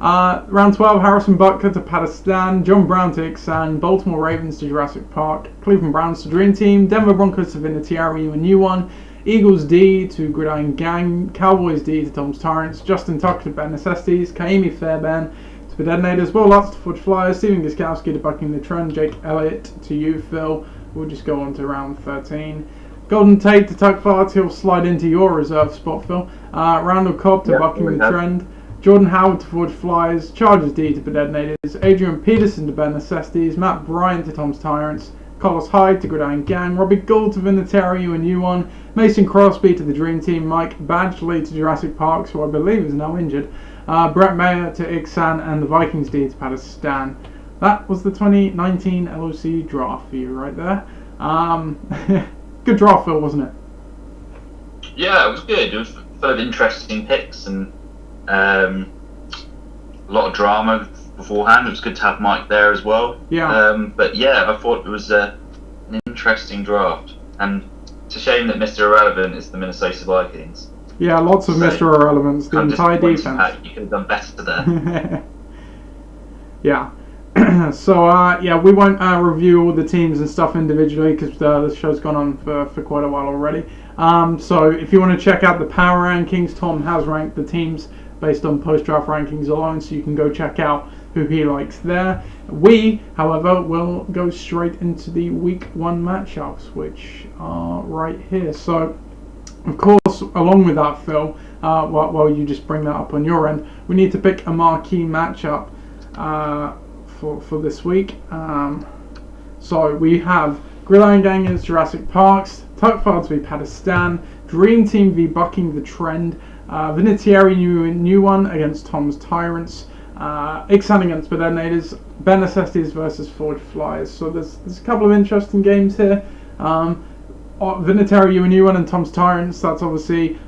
Round 12, Harrison Butker to Pakistan, John Brown to Ixan, Baltimore Ravens to Jurassic Park, Cleveland Browns to Dream Team, Denver Broncos to Vinatieri, a new one, Eagles D to Gridiron Gang, Cowboys D to Tom's Tyrants, Justin Tucker to Ben Necessities, Kaimi Fairbairn to the Detonators, Will Lutz to Forge Flyers, Stephen Gostkowski to Bucking the Trend, Jake Elliott to you, Phil. We'll just go on to round 13. Golden Tate to Tuck Farts, he'll slide into your reserve spot, Phil. Randall Cobb to Bucking the Trend. Jordan Howard to Forge Flyers. Chargers D to Detonators. Adrian Peterson to Ben Necessities. Matt Bryant to Tom's Tyrants. Carlos Hyde to Gridiron Gang. Robbie Gould to Vinatieri, a new one. Mason Crosby to the Dream Team. Mike Badgley to Jurassic Park, who I believe is now injured. Brett Mayer to Ixan, and the Vikings D to Pakistan. That was the 2019 LOC draft for you right there. Good draft, Phil, wasn't it? Yeah, it was good. It was full of interesting picks and a lot of drama beforehand. It was good to have Mike there as well. Yeah. But yeah, I thought it was an interesting draft. And it's a shame that Mr. Irrelevant is the Minnesota Vikings. Yeah, lots of Mr. Irrelevance, the entire defense. You could have done better there. Yeah. So, we won't review all the teams and stuff individually because the show's gone on for quite a while already. So, if you want to check out the power rankings, Tom has ranked the teams based on post-draft rankings alone, so you can go check out who he likes there. We, however, will go straight into the Week 1 matchups, which are right here. So, of course, along with that, Phil, while you just bring that up on your end, we need to pick a marquee matchup for this week. So we have Gridiron Gang against Jurassic Parks, Tuckfards v Pakistan, Dream Team v Bucking the Trend, Vinatieri new one against Tom's Tyrants, Ixan against Bedenators, Ben Necessities versus Forge Flyers. So there's a couple of interesting games here. Vinatieri new one and Tom's Tyrants. That's obviously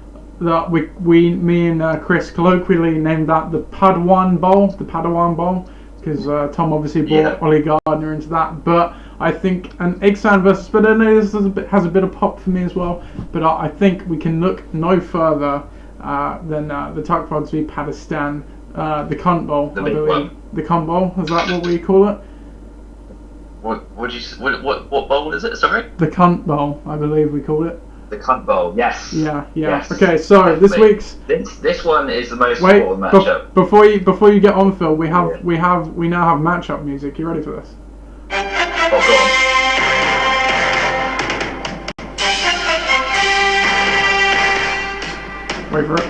that me and Chris colloquially named that the Padawan Bowl, because Tom obviously brought Ollie Gardner into that. But I think an Ixan versus Bedenators has a bit of pop for me as well. But I think we can look no further than the Tuckfards v Pakistan, the Cunt Bowl, I believe. The Cunt Bowl, is that what we call it? What bowl is it? Sorry. The Cunt Bowl, I believe we call it. The Cunt Bowl, yes. Yeah. Yes. Okay, so this week's this one is the most important matchup. Before you get on, Phil, we now have matchup music. You ready for this? Oh, go on. Wait for it.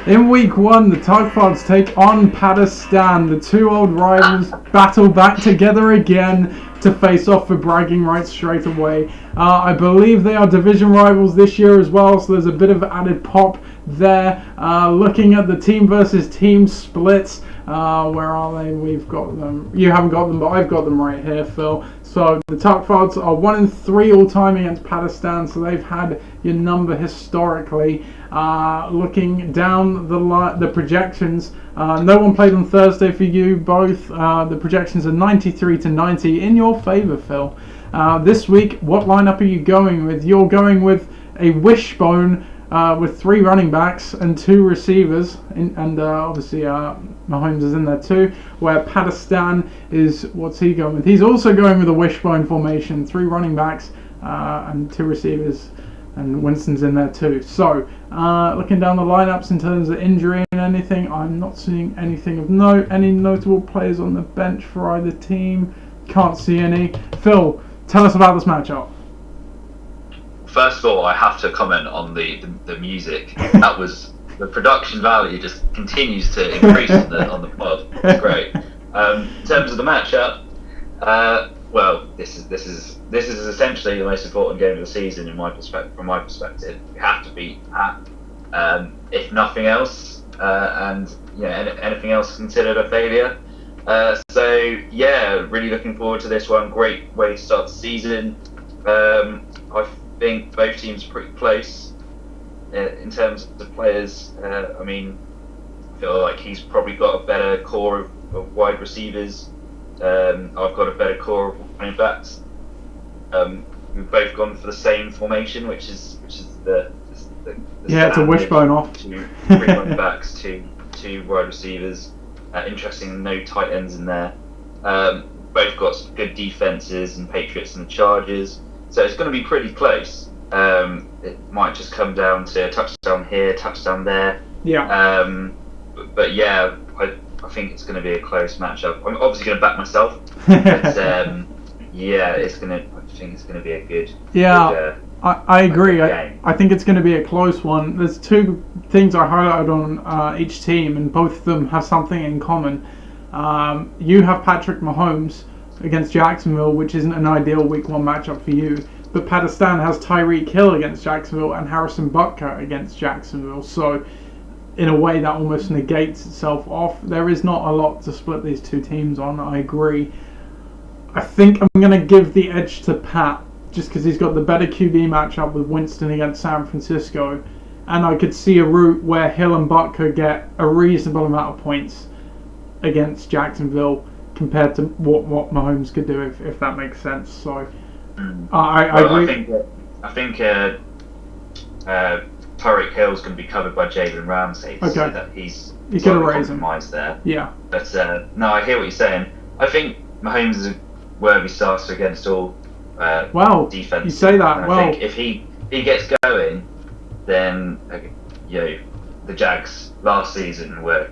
In Week 1, the Tuckfards take on Pakistan. The two old rivals battle back together again to face off for bragging rights straight away. I believe they are division rivals this year as well, so there's a bit of added pop there. Looking at the team versus team splits, where are they? We've got them. You haven't got them, but I've got them right here, Phil. So the Tuckfards are 1-3 all time against Pakistan, so they've had your number historically. Looking down the projections, no one played on Thursday for you both. The projections are 93-90 in your favour, Phil. This week, what lineup are you going with? You're going with a wishbone with 3 running backs and 2 receivers, and obviously Mahomes is in there too, where Pakistan is, what's he going with? He's also going with a wishbone formation, 3 running backs and 2 receivers, and Winston's in there too. So, looking down the lineups in terms of injury and anything, I'm not seeing anything of note. Any notable players on the bench for either team? Can't see any. Phil, tell us about this matchup. First of all, I have to comment on the music. That was the production value just continues to increase on the pod. It's great. In terms of the matchup, well, this is essentially the most important game of the season from my perspective. We have to beat that, if nothing else, and anything else considered a failure. So yeah, really looking forward to this one. Great way to start the season. I think both teams are pretty close in terms of the players. I feel like he's probably got a better core of wide receivers. I've got a better core of running backs. We've both gone for the same formation, which is the it's a wishbone off. 3 running backs, two wide receivers. Interesting, no tight ends in there. Both got some good defenses and Patriots and the Chargers. So it's going to be pretty close. It might just come down to touchdown here, touchdown there. Yeah. But yeah, I think it's going to be a close matchup. I'm obviously going to back myself. But yeah, I think it's going to be a good. Yeah, good, I agree. game. I think it's going to be a close one. There's 2 things I highlighted on each team, and both of them have something in common. You have Patrick Mahomes against Jacksonville, which isn't an ideal Week 1 matchup for you. But Pakistan has Tyreek Hill against Jacksonville and Harrison Butker against Jacksonville. So in a way that almost negates itself off. There is not a lot to split these two teams on, I agree. I think I'm going to give the edge to Pat, just because he's got the better QB matchup with Winston against San Francisco. And I could see a route where Hill and Butker get a reasonable amount of points against Jacksonville compared to what Mahomes could do, if that makes sense. So I agree. I think Tyreek Hill's going to be covered by Jalen Ramsey, so that he's going to raise him there. Yeah. But no, I hear what you're saying. I think Mahomes is a worthy starter against all defense. You say that. I think if he gets going, then the Jags last season were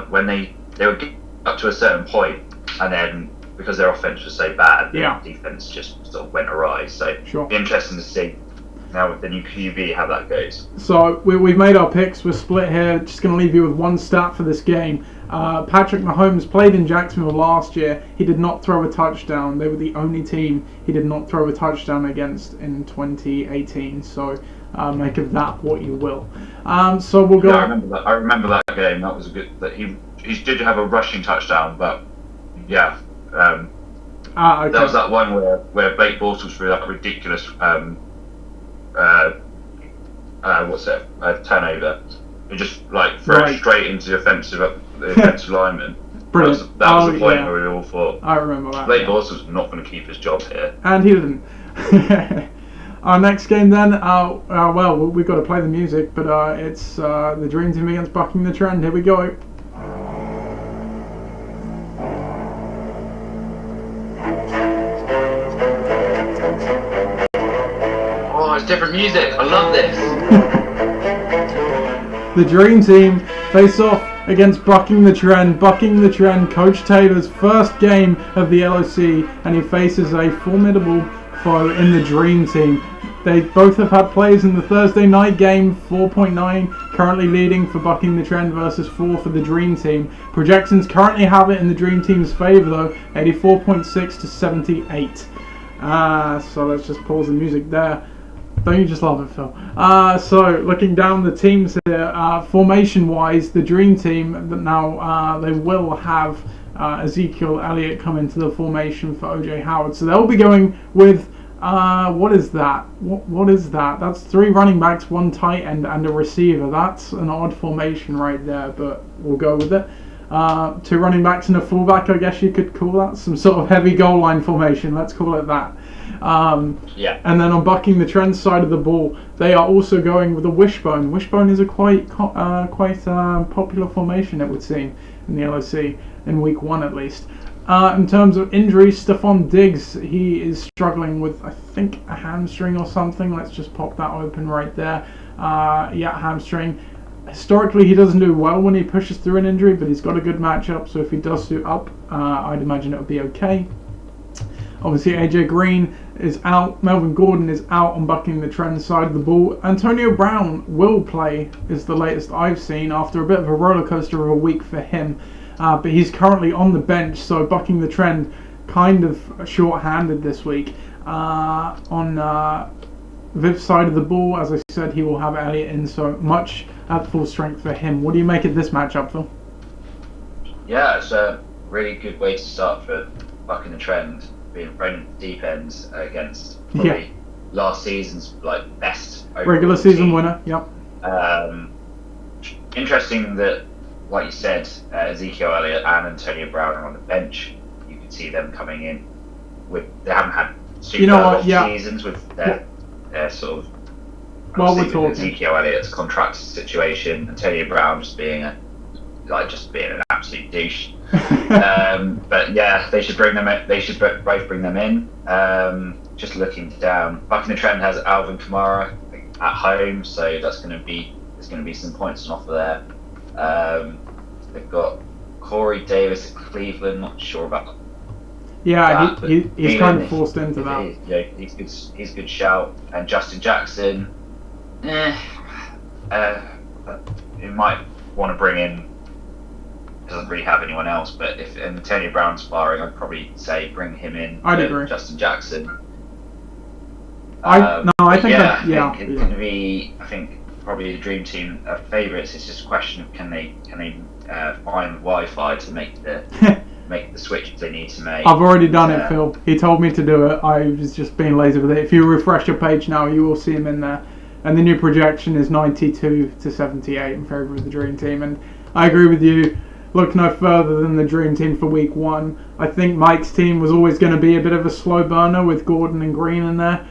when they were getting up to a certain point, and then because their offense was so bad, their defense just sort of went awry. So it'll be interesting to see now with the new QB how that goes. So we've made our picks. We're split here. Just going to leave you with one stat for this game. Patrick Mahomes played in Jacksonville last year. He did not throw a touchdown. They were the only team he did not throw a touchdown against in 2018. So make of that what you will. So we'll go. Yeah, I remember that game. That was a good. That he did have a rushing touchdown, but yeah. Okay. That was that one where Blake Bortles threw that ridiculous turnover. He just threw it straight into the offensive lineman. Brilliant. That was the point where we all thought. I remember that. Blake Bortles was not going to keep his job here, and he didn't. Our next game then, well, we've got to play the music, but it's the Dream Team against Bucking the Trend. Here we go. Oh, it's different music. I love this. The Dream Team face off against Bucking the Trend. Bucking the Trend, Coach Taylor's first game of the LOC, and he faces a formidable foe in the Dream Team. They both have had plays in the Thursday night game. 4.9 currently leading for Bucking the Trend versus 4 for the Dream Team. Projections currently have it in the Dream Team's favour though, 84.6 to 78. So let's just pause the music there. Don't you just love it, Phil? So looking down the teams here, formation-wise, the Dream Team now they will have Ezekiel Elliott come into the formation for OJ Howard. So they'll be going with what is that? What is that? That's 3 running backs, 1 tight end, and a receiver. That's an odd formation right there, but we'll go with it. 2 running backs and a fullback, I guess you could call that. Some sort of heavy goal line formation, let's call it that. And then on Bucking the Trend side of the ball, they are also going with a wishbone. Wishbone is a quite popular formation, it would seem, in the LOC, in week 1 at least. In terms of injuries, Stephon Diggs, he is struggling with, I think, a hamstring or something. Let's just pop that open right there. Hamstring. Historically, he doesn't do well when he pushes through an injury, but he's got a good matchup, so if he does suit up, I'd imagine it would be okay. Obviously, AJ Green is out. Melvin Gordon is out on Bucking the Trend side of the ball. Antonio Brown will play, is the latest I've seen, after a bit of a roller coaster of a week for him. But he's currently on the bench, so Bucking the Trend kind of short-handed this week. On Viv's side of the ball, as I said, he will have Elliott in, so much at full strength for him. What do you make of this matchup, Phil? Yeah, it's a really good way to start for Bucking the Trend, being thrown in deep ends against probably last season's best regular season team. winner. Yep. Interesting that, like you said, Ezekiel Elliott and Antonio Brown are on the bench. You could see them coming in they haven't had super seasons with their sort of. Well, we're talking Ezekiel Elliott's contract situation, Antonio Brown just being an absolute douche. But yeah, they should bring them in. They should both bring them in. Just looking down, Bucking the Trend has Alvin Kamara at home, so there's going to be some points on offer there. They've got Corey Davis at Cleveland. Not sure about. Yeah, he's kind of forced into that. Yeah, he's good. He's a good shout. And Justin Jackson. You might want to bring in. Doesn't really have anyone else, but if Antonio Brown's firing, I'd probably say bring him in. I'd agree. Justin Jackson. I think it's going to be. I think probably the dream team favourites. It's just a question of can they find Wi-Fi to make the make the switches they need to make. I've already done it, Phil. He told me to do it. I was just being lazy with it. If you refresh your page now, you will see him in there. And the new projection is 92 to 78 in favour of the dream team. And I agree with you. Look no further than the dream team for week 1. I think Mike's team was always going to be a bit of a slow burner with Gordon and Green in there.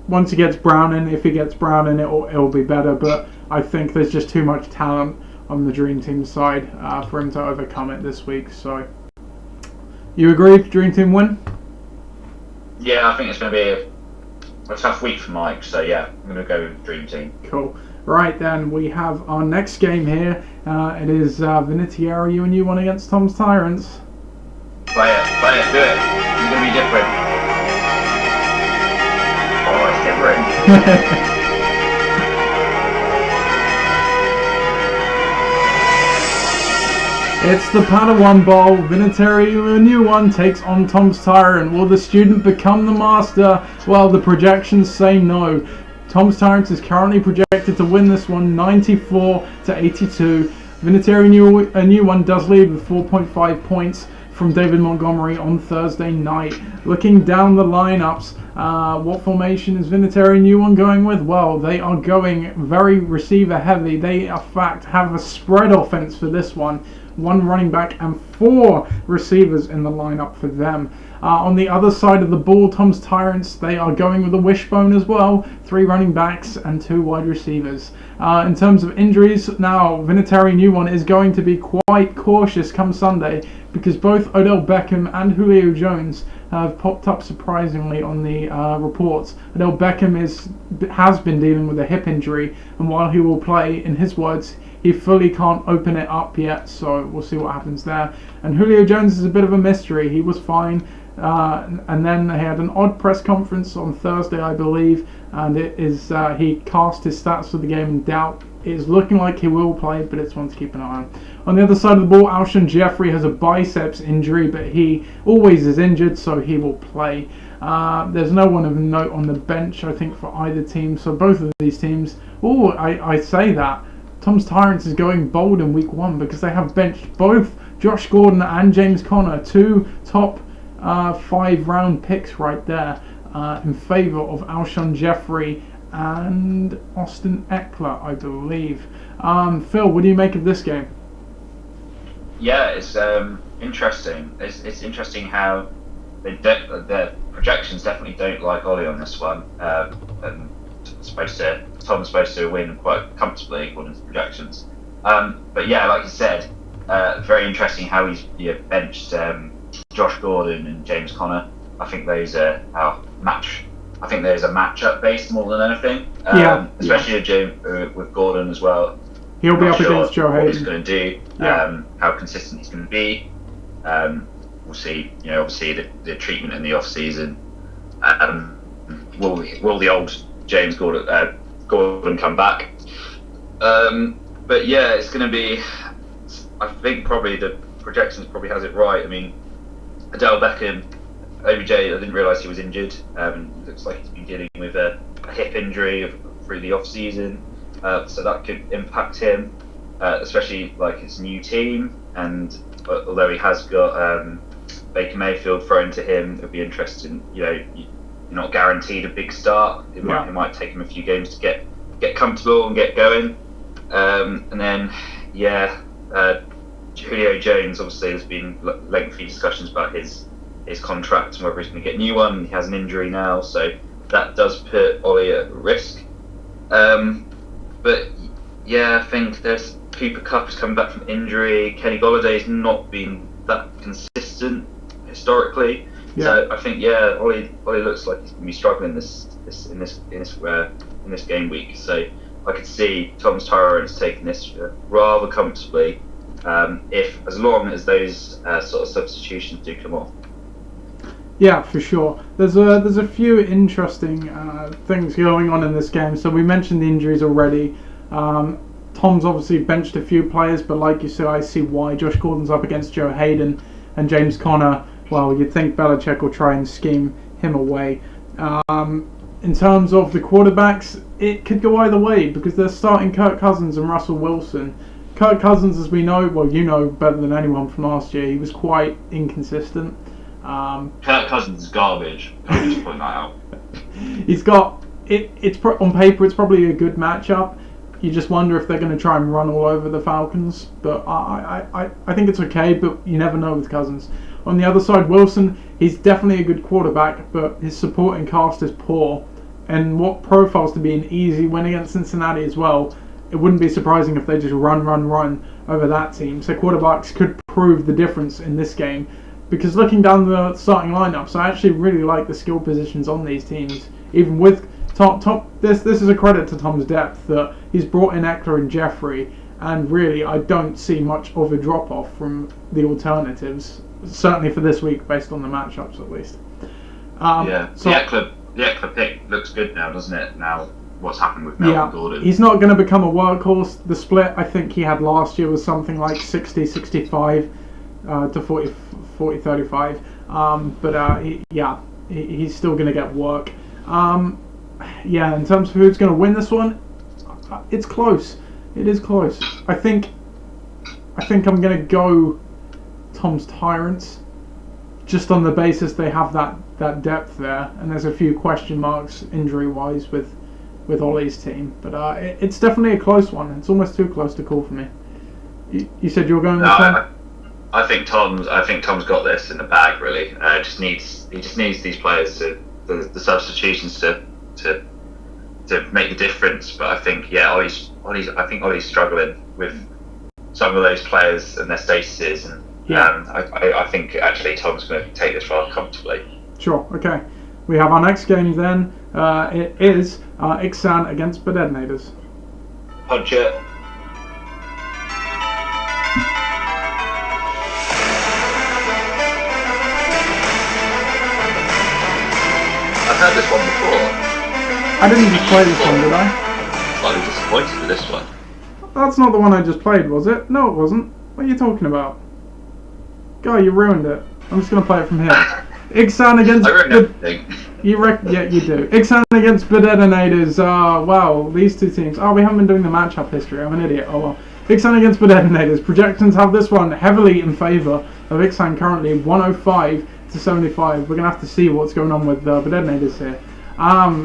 Once he gets Brown in, if he gets Brown in, it'll be better. But I think there's just too much talent on the dream team side for him to overcome it this week. So, you agree? Dream team win? Yeah, I think it's going to be a tough week for Mike. So yeah, I'm going to go with dream team. Cool. Right then, we have our next game here. It is Vinatieri UNU1 against Tom's Tyrants. Play it, do it. It's going to be different. Oh, it's different. It's the Padawan Bowl. Vinatieri UNU1 takes on Tom's Tyrant. Will the student become the master? Well, the projections say no. Tom's Tyrants is currently projected to win this one 94 to 82. Vinatieri UNU1 does lead with 4.5 points from David Montgomery on Thursday night. Looking down the lineups, what formation is Vinatieri UNU1 going with? Well, they are going very receiver heavy. They, in fact, have a spread offense for this one. 1 running back and 4 receivers in the lineup for them. On the other side of the ball, Tom's Tyrants, they are going with a wishbone as well. 3 running backs and 2 wide receivers. In terms of injuries, now Vinatieri UNU1 is going to be quite cautious come Sunday because both Odell Beckham and Julio Jones have popped up surprisingly on the reports. Odell Beckham has been dealing with a hip injury, and while he will play, in his words, he fully can't open it up yet, so we'll see what happens there. And Julio Jones is a bit of a mystery. He was fine, and then he had an odd press conference on Thursday, I believe, and it is he cast his stats for the game in doubt. It is looking like he will play, but it's one to keep an eye on. On the other side of the ball, Alshon Jeffrey has a biceps injury, but he always is injured, so he will play. There's no one of note on the bench, I think, for either team, so both of these teams... Oh, I say that. Tom's Tyrants is going bold in week 1 because they have benched both Josh Gordon and James Conner, 2 top 5 round picks right there, in favour of Alshon Jeffrey and Austin Eckler, I believe. Phil, what do you make of this game? Yeah, it's interesting. It's interesting how their projections definitely don't like Ollie on this one. And Tom's supposed to win quite comfortably according to projections. But yeah, like you said, very interesting how he's benched Josh Gordon and James Conner. I think those are our match. I think there's a matchup based more than anything. Especially with Gordon as well. He'll be up against Joe Hayden. What he's going to do, how consistent he's going to be. We'll see. Obviously the treatment in the off season. Will the old James Gordon come back? But yeah, it's going to be. I think probably the projections probably has it right. I mean, Odell Beckham, OBJ. I didn't realise he was injured. Looks like he's been dealing with a hip injury through the off season. So that could impact him, especially like his new team. And although he has got Baker Mayfield thrown to him, it'll be interesting. You're not guaranteed a big start. It might take him a few games to get comfortable and get going. And then Julio Jones. Obviously, there's been lengthy discussions about his contract and whether he's going to get a new one. He has an injury now, so that does put Ollie at risk. But yeah, I think there's Cooper Kupp is coming back from injury. Kenny Golladay's not been that consistent historically. Yeah. So I think Ollie looks like he's going to be struggling in this game week. So I could see Tom's Tyrants taking this rather comfortably, as long as those sort of substitutions do come off. Yeah, for sure. There's a few interesting things going on in this game. So we mentioned the injuries already. Tom's obviously benched a few players, but like you said, I see why. Josh Gordon's up against Joe Hayden and James Conner. Well, you'd think Belichick will try and scheme him away. In terms of the quarterbacks, it could go either way because they're starting Kirk Cousins and Russell Wilson. Kirk Cousins, as we know, well, you know better than anyone from last year, he was quite inconsistent. Kirk Cousins is garbage. I'll just point that out. He's got on paper, it's probably a good matchup. You just wonder if they're going to try and run all over the Falcons. But I think it's okay, but you never know with Cousins. On the other side, Wilson, he's definitely a good quarterback, but his supporting cast is poor. And what profiles to be an easy win against Cincinnati as well. It wouldn't be surprising if they just run over that team. So quarterbacks could prove the difference in this game. Because looking down the starting lineups, I actually really like the skill positions on these teams. Even with Tom, this is a credit to Tom's depth that he's brought in Eckler and Jeffrey, and really I don't see much of a drop off from the alternatives. Certainly for this week, based on the matchups at least. So the Eckler pick looks good now, doesn't it? Now what's happened with Melvin Gordon? He's not going to become a workhorse. The split I think he had last year was something like 60-65 to 40-35. He's still going to get work. In terms of who's going to win this one, it's close. It is close. I think I'm going to go Tom's Tyrants, just on the basis they have that depth there, and there's a few question marks injury-wise with Ollie's team. But it's definitely a close one. It's almost too close to call for me. You said you were going this one? I think Tom's got this in the bag. Really, he just needs these players the substitutions to make the difference. But I think Ollie's struggling with some of those players and their statuses, and I think actually Tom's going to take this rather comfortably. Sure. Okay. We have our next game then. It is Ixan against Bedednators. Punch it. I've heard this one before. I didn't just play this one, did I? Slightly disappointed with this one. That's not the one I just played, was it? No, it wasn't. What are you talking about? Guy, you ruined it. I'm just going to play it from here. Ixan against... I ruined everything. Yeah, you do. Ixan against Bedednators. Wow, these two teams. Oh, we haven't been doing the matchup history. I'm an idiot. Oh well. Ixan against Bedednators. Projections have this one heavily in favour of Ixan currently 105 to 75. We're going to have to see what's going on with Bedednators here.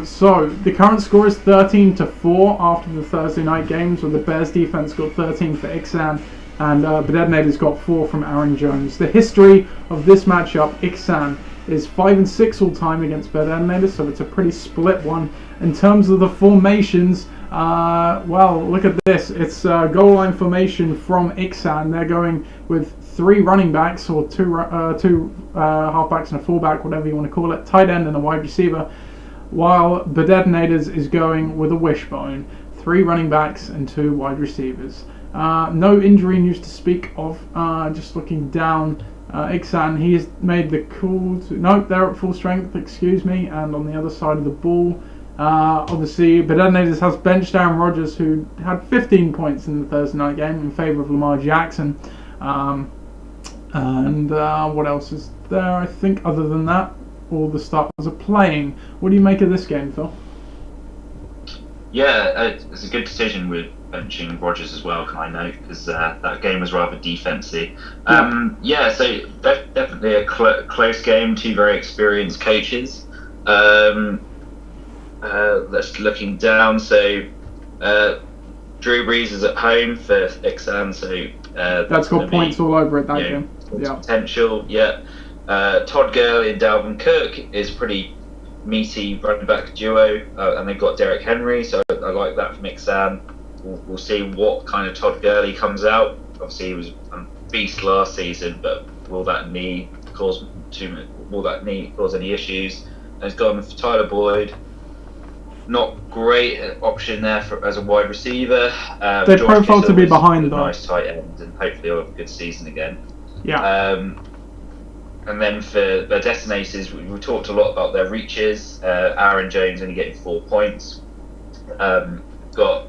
So the current score is 13-4 after the Thursday night games, where the Bears defense got 13 for Ixan and Bedednators got 4 from Aaron Jones. The history of this matchup, Ixan is 5-6 all time against Bedednators, so it's a pretty split one. In terms of the formations, well, look at this. It's goal line formation from Ixan. They're going with 3 running backs, or two halfbacks and a fullback, whatever you want to call it, tight end and a wide receiver, while Bedednators is going with a wishbone, 3 running backs and 2 wide receivers. No injury news to speak of. Just looking down, Ixan, he has made the call to... No, they're at full strength, excuse me, and on the other side of the ball, obviously, Bedednators has benched Aaron Rodgers, who had 15 points in the Thursday night game in favour of Lamar Jackson. And what else is there? I think other than that, all the starters are playing. What do you make of this game, Phil? Yeah, it's a good decision with benching Rodgers as well, can I note, because that game was rather defensive. So definitely a close game, 2 very experienced coaches. Let's looking down, so Drew Brees is at home for Ixan, so that's got points all over it, that game. Potential, Todd Gurley and Dalvin Cook is pretty meaty running back duo, and they've got Derrick Henry, so I like that from Ixan. We'll see what kind of Todd Gurley comes out. Obviously, he was a beast last season, but will that knee cause any issues? And he's gone for Tyler Boyd. Not great option there as a wide receiver. They profile to be behind though. Nice tight end, and hopefully he'll have a good season again. Yeah. And then for their destinators, we talked a lot about their reaches. Aaron Jones only getting 4 points. Got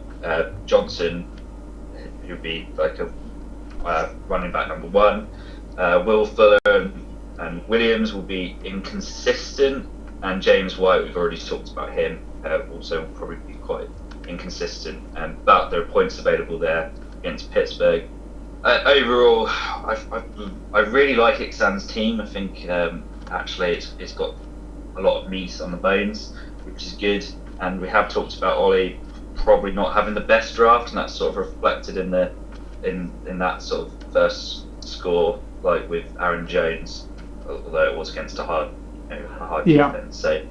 Johnson, who'd be like a running back number 1. Will Fuller and Williams will be inconsistent. And James White, we've already talked about him. Also, will probably be quite inconsistent, but there are points available there against Pittsburgh. Overall, I really like Ixan's team. I think actually it's got a lot of meat on the bones, which is good. And we have talked about Ollie probably not having the best draft, and that's sort of reflected in that sort of first score, like with Aaron Jones, although it was against a hard defense. So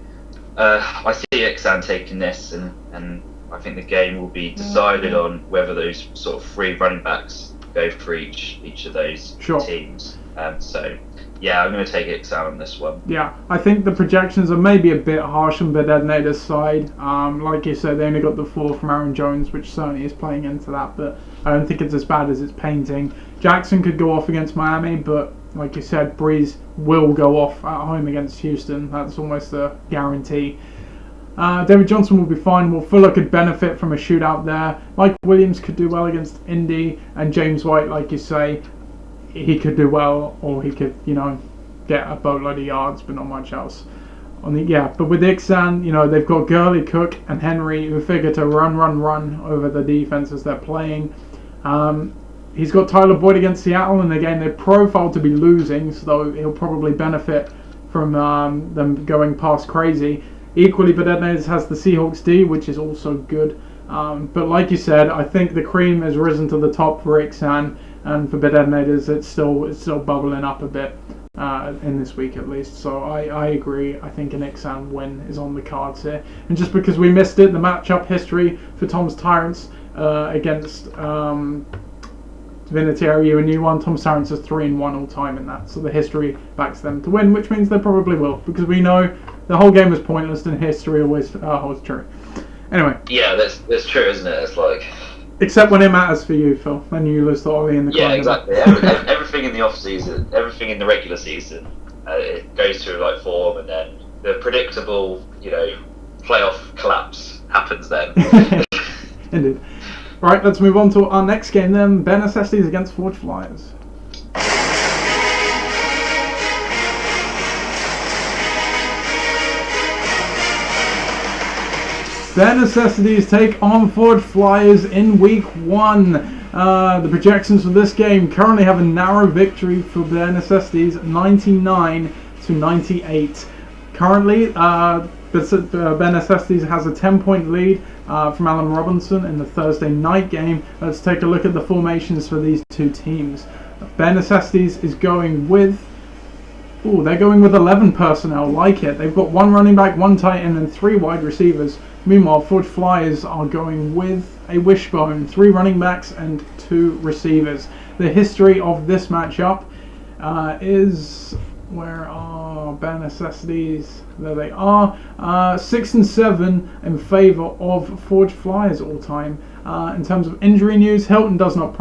I see Ixan taking this, and I think the game will be decided on whether those sort of 3 running backs go for each of those teams. So yeah, I'm going to take Ixan on this one. Yeah, I think the projections are maybe a bit harsh on Bednader's side. Like you said, they only got the 4 from Aaron Jones, which certainly is playing into that, but I don't think it's as bad as it's painting. Jackson could go off against Miami, but like you said, Breeze will go off at home against Houston. That's almost a guarantee. David Johnson will be fine. Will Fuller could benefit from a shootout there. Mike Williams could do well against Indy, and James White, like you say, he could do well, or he could, get a boatload of yards, but not much else. But with Ixan, they've got Gurley, Cook, and Henry, who figure to run over the defenses they're playing. He's got Tyler Boyd against Seattle, and again they're profiled to be losing, so he'll probably benefit from them going past crazy. Equally, Bednader has the Seahawks D, which is also good. But like you said, I think the cream has risen to the top for Ixan, and for Bednader, it's still bubbling up a bit in this week at least. So I agree. I think an Ixan win is on the cards here. And just because we missed it, the matchup history for Tom's Tyrants against Vinatieri, a new one. Tom's Tyrants is 3-1 all time in that. So the history backs them to win, which means they probably will, because we know the whole game was pointless and history always holds true. Anyway. Yeah, that's true, isn't it? It's like... Except when it matters for you, Phil, and you lose to Ollie in the Yeah, exactly. Everything in the off season, everything in the regular season, it goes through like form, and then the predictable, playoff collapse happens then. Indeed. Right, let's move on to our next game then. Ben Necessities against Forge Flyers. Bare Necessities take on Forge Flyers in week 1. The projections for this game currently have a narrow victory for Bare Necessities, 99-98. Currently, Bare Necessities has a 10-point lead from Allen Robinson in the Thursday night game. Let's take a look at the formations for these two teams. Bare Necessities is going with... they're going with 11 personnel, like it. They've got 1 running back, 1 tight end, and 3 wide receivers. Meanwhile, Forge Flyers are going with a wishbone, 3 running backs and 2 receivers. The history of this matchup is... Where are Bare Necessities? There they are. 6-7 in favour of Forge Flyers all time. In terms of injury news, Hilton did not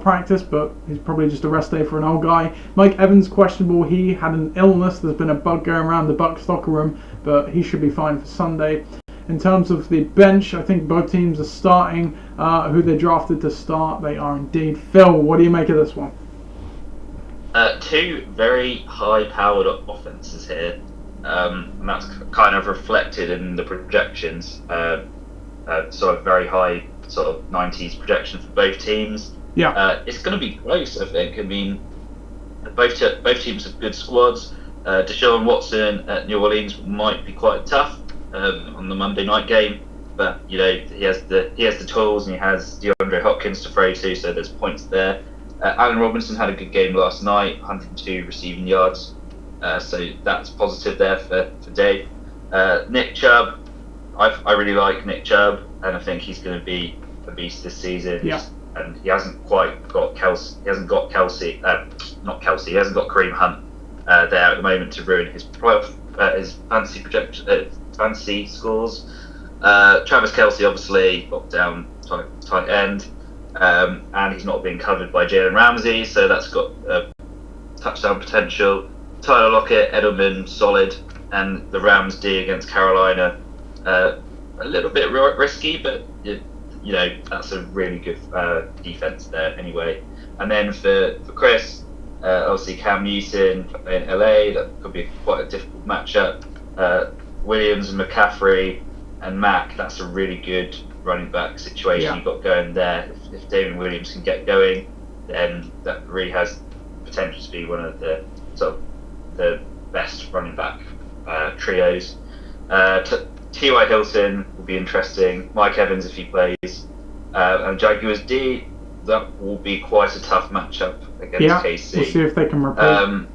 practice, but he's probably just a rest day for an old guy. Mike Evans questionable. He had an illness. There's been a bug going around the Bucs locker room, but he should be fine for Sunday. In terms of the bench, I think both teams are starting who they drafted to start. They are indeed. Phil, what do you make of this one? 2 very high-powered offenses here, and that's kind of reflected in the projections. Sort of very high, sort of 90s projection for both teams. Yeah. It's going to be close, I think. I mean, both teams have good squads. Deshaun Watson at New Orleans might be quite tough on the Monday night game, but he has the tools, and he has DeAndre Hopkins to throw to, so there's points there. Allen Robinson had a good game last night, 102 receiving yards, so that's positive there for Dave. Nick Chubb, I really like Nick Chubb, and I think he's going to be a beast this season. Yeah. And he hasn't quite got Kelsey. He hasn't got Kareem Hunt there at the moment to ruin his fantasy scores. Travis Kelce obviously locked down tight end. And he's not being covered by Jalen Ramsey, so that's got touchdown potential. Tyler Lockett, Edelman, solid, and the Rams D against Carolina, a little bit risky, but that's a really good defense there anyway. And then for Chris, obviously Cam Newton in LA, that could be quite a difficult matchup. Williams and McCaffrey and Mack, that's a really good running back situation you've got going there. If David Williams can get going, then that really has potential to be one of the sort of the best running back trios. T.Y. Hilton will be interesting. Mike Evans if he plays, and Jaguars D. That will be quite a tough matchup against KC. We'll see if they can repeat.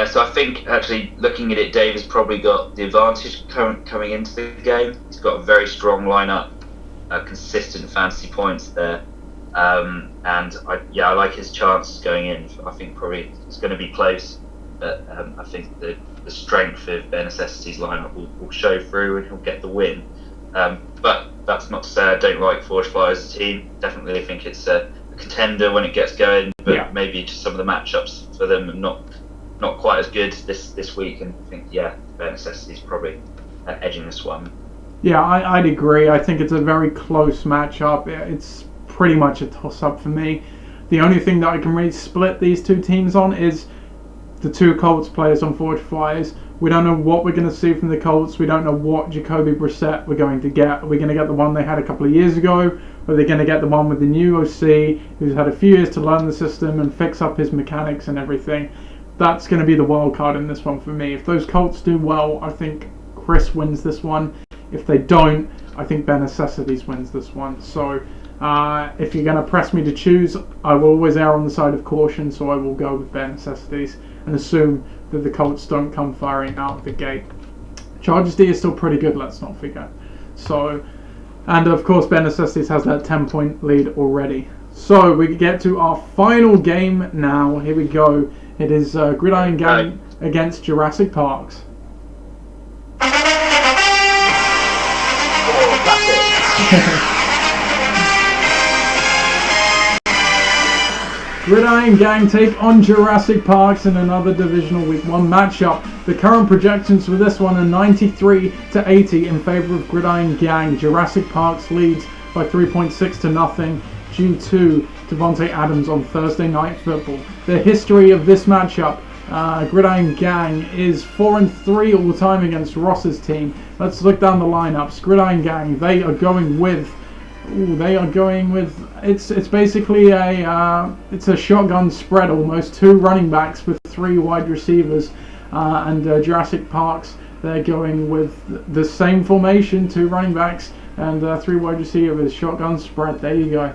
So I think actually looking at it, Dave has probably got the advantage coming into the game. He's got a very strong lineup, consistent fantasy points there, and I like his chances going in. I think probably it's going to be close, but I think the strength of Ben Necessity's lineup will show through and he'll get the win. But that's not to say I don't like Forge Fire as a team. Definitely think it's a contender when it gets going, but maybe just some of the matchups for them are not quite as good this week. And I think Ben Necessity's probably edging this one. Yeah, I'd agree. I think it's a very close matchup. It's pretty much a toss-up for me. The only thing that I can really split these two teams on is the two Colts players on Forge Flyers. We don't know what we're going to see from the Colts. We don't know what Jacoby Brissett we're going to get. Are we going to get the one they had a couple of years ago? Or are they going to get the one with the new OC who's had a few years to learn the system and fix up his mechanics and everything? That's going to be the wild card in this one for me. If those Colts do well, I think Chris wins this one. If they don't, I think Ben Necessities wins this one. So if you're going to press me to choose, I will always err on the side of caution, so I will go with Ben Necessities and assume that the Colts don't come firing out of the gate. Chargers D is still pretty good, let's not forget. So, and of course Ben Necessities has that 10-point lead already. So we get to our final game now. Here we go. It is Gridiron Gang against Jurassic Parks. Gridiron Gang take on Jurassic Parks in another divisional Week 1 matchup. The current projections for this one are 93-80 in favour of Gridiron Gang. Jurassic Parks leads by 3.6-0 due to Devontae Adams on Thursday Night Football. The history of this matchup, Gridiron Gang is 4-3 all the time against Ross's team. Let's look down the lineups. Gridiron Gang, they are going with it's basically a shotgun spread almost. 2 running backs with 3 wide receivers, and Jurassic Parks, they're going with the same formation, 2 running backs and 3 wide receivers, shotgun spread. There you go.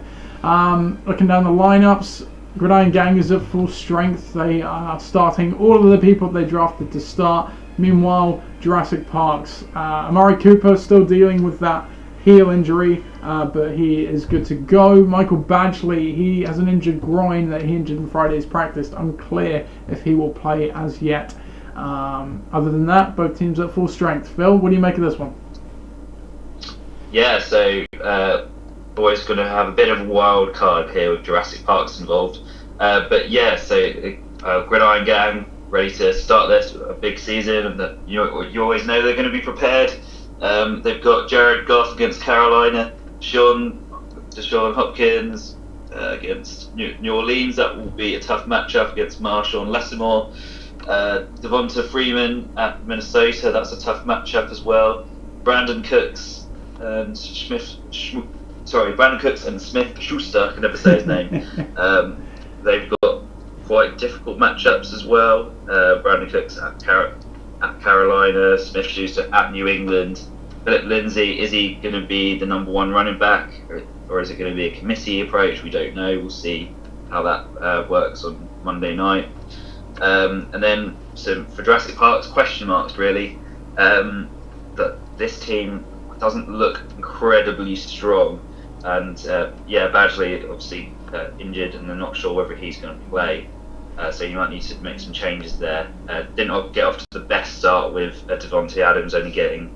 Looking down the lineups, Gridiron Gang is at full strength. They are starting all of the people they drafted to start. Meanwhile, Jurassic Parks, Amari Cooper still dealing with that heel injury, but he is good to go. Michael Badgley, he has an injured groin that he injured in Friday's practice. Unclear if he will play as yet. Other than that, both teams at full strength. Phil, what do you make of this one? Yeah, so boys going to have a bit of a wild card here with Jurassic Parks involved. But yeah, so Gridiron Gang ready to start this a big season, and you always know they're going to be prepared. They've got Jared Goff against Carolina, DeShaun Hopkins against New Orleans. That will be a tough matchup against Marshawn Lattimore. Devonta Freeman at Minnesota. That's a tough matchup as well. Brandon Cooks and Smith Schuster. I can never say his name. They've got quite difficult matchups as well. Brandon Cooks at Carolina, Smith Schuster at New England. Philip Lindsay, is he going to be the number 1 running back, or is it going to be a committee approach? We don't know. We'll see how that works on Monday night. And then, so for Jurassic Park's question marks really. That this team doesn't look incredibly strong, and Badgley obviously injured, and they're not sure whether he's going to play. So you might need to make some changes there. Didn't get off to the best start with Devontae Adams only getting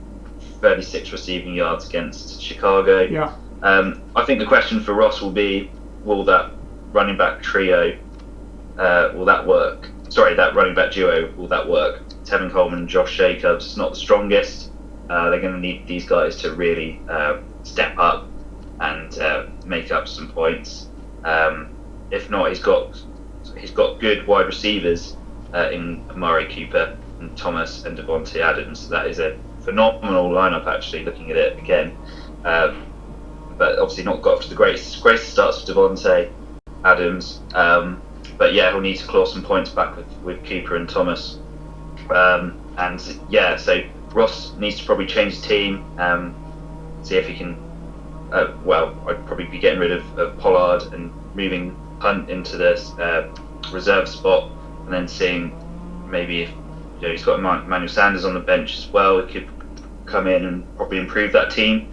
36 receiving yards against Chicago. Yeah. I think the question for Ross will be, will that running back trio, will that work? Sorry, that running back duo, will that work? Tevin Coleman and Josh Jacobs is not the strongest. They're going to need these guys to really step up and make up some points. If not, he's got good wide receivers in Amari Cooper and Thomas and Devontae Adams. That is a phenomenal lineup, actually, looking at it again. But obviously not got off to the greatest starts for Devontae Adams. But yeah, he'll need to claw some points back with Cooper and Thomas. And yeah, so Ross needs to probably change the team, see if he can. Well, I'd probably be getting rid of Pollard and moving Hunt into the reserve spot, and then seeing maybe if he's got Emmanuel Sanders on the bench as well, he could come in and probably improve that team.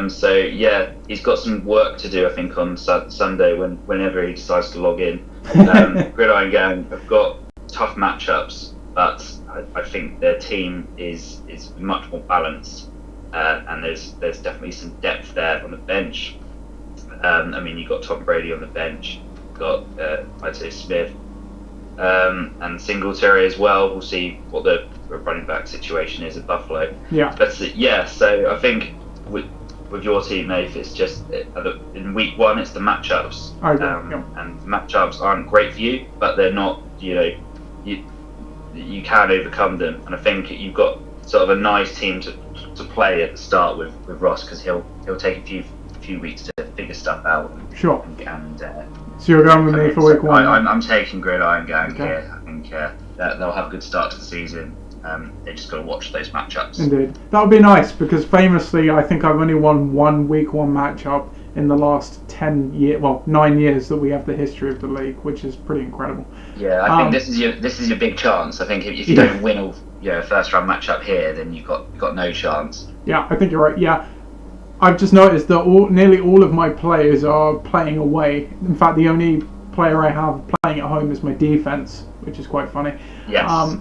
So yeah, he's got some work to do, I think, on Sunday whenever he decides to log in. Gridiron Gang have got tough matchups, but I think their team is much more balanced, and there's definitely some depth there on the bench. I mean, you've got Tom Brady on the bench, you've got I'd say Smith, and Singletary as well. We'll see what the running back situation is at Buffalo. Yeah. But yeah, so I think with your team, Nath, it's just in week one, it's the matchups, and matchups aren't great for you, but they're not. You can overcome them, and I think you've got sort of a nice team to play at the start with Ross, because he'll take a few weeks to figure stuff out. Sure. And so you're going with me for week one? I'm taking Gridiron Gang here. I think they'll have a good start to the season. They just got to watch those matchups. Indeed. That would be nice, because famously I think I've only won one week one matchup in the last 9 years that we have the history of the league, which is pretty incredible. Yeah, I think this is your big chance. I think if you don't win a first round matchup here, then you've got no chance. Yeah, I think you're right. Yeah, I've just noticed that nearly all of my players are playing away. In fact, the only player I have playing at home is my defense, which is quite funny. Yes.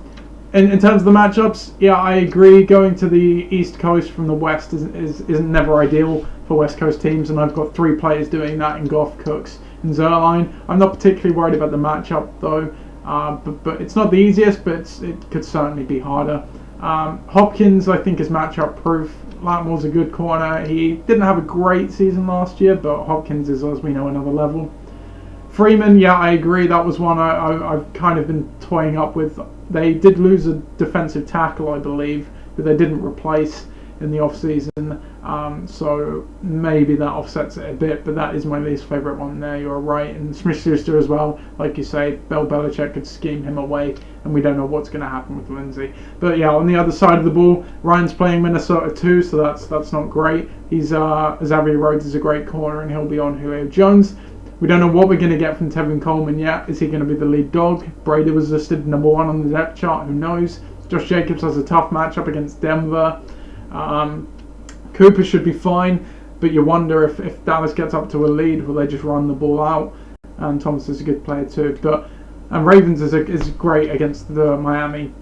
In terms of the matchups, yeah, I agree. Going to the East Coast from the West isn't never ideal for West Coast teams, and I've got 3 players doing that in Goff, Cooks, and Zerline. I'm not particularly worried about the matchup though, but it's not the easiest, but it could certainly be harder. Hopkins, I think, is matchup proof. Latimore's a good corner. He didn't have a great season last year, but Hopkins is, as we know, another level. Freeman, yeah, I agree. That was one I've kind of been toying up with. They did lose a defensive tackle, I believe, but they didn't replace in the off-season. So maybe that offsets it a bit, but that is my least favourite one there, you're right. And Smith-Schuster as well, like you say, Bill Belichick could scheme him away, and we don't know what's going to happen with Lindsay. But yeah, on the other side of the ball, Ryan's playing Minnesota too, so that's not great. Xavier Rhodes is a great corner, and he'll be on Julio Jones. We don't know what we're going to get from Tevin Coleman yet. Is he going to be the lead dog? Brady was listed number 1 on the depth chart. Who knows? Josh Jacobs has a tough matchup against Denver. Cooper should be fine, but you wonder if Dallas gets up to a lead, will they just run the ball out? And Thomas is a good player too. And Ravens is great against the Miami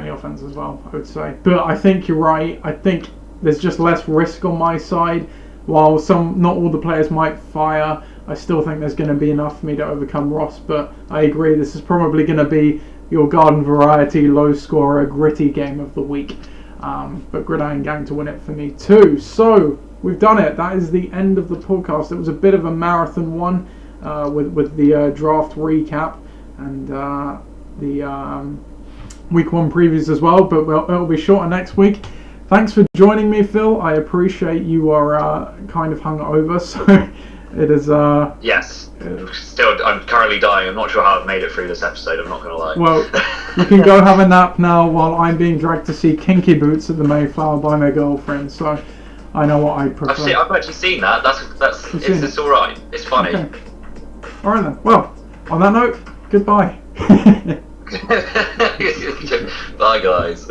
offense as well, I would say. But I think you're right. I think there's just less risk on my side. While not all the players might fire, I still think there's going to be enough for me to overcome Ross. But I agree, this is probably going to be your garden variety, low scorer, gritty game of the week. But Gridiron Gang to win it for me too. So we've done it. That is the end of the podcast. It was a bit of a marathon one with the draft recap and the week 1 previews as well. But it'll be shorter next week. Thanks for joining me, Phil. I appreciate you are kind of hungover, so it is... Yes. Still, I'm currently dying. I'm not sure how I've made it through this episode, I'm not going to lie. Well, you can go have a nap now while I'm being dragged to see Kinky Boots at the Mayflower by my girlfriend, so I know what I prefer. I've actually seen that. It's alright. It's funny. Okay. Alright then. Well, on that note, goodbye. Bye, guys.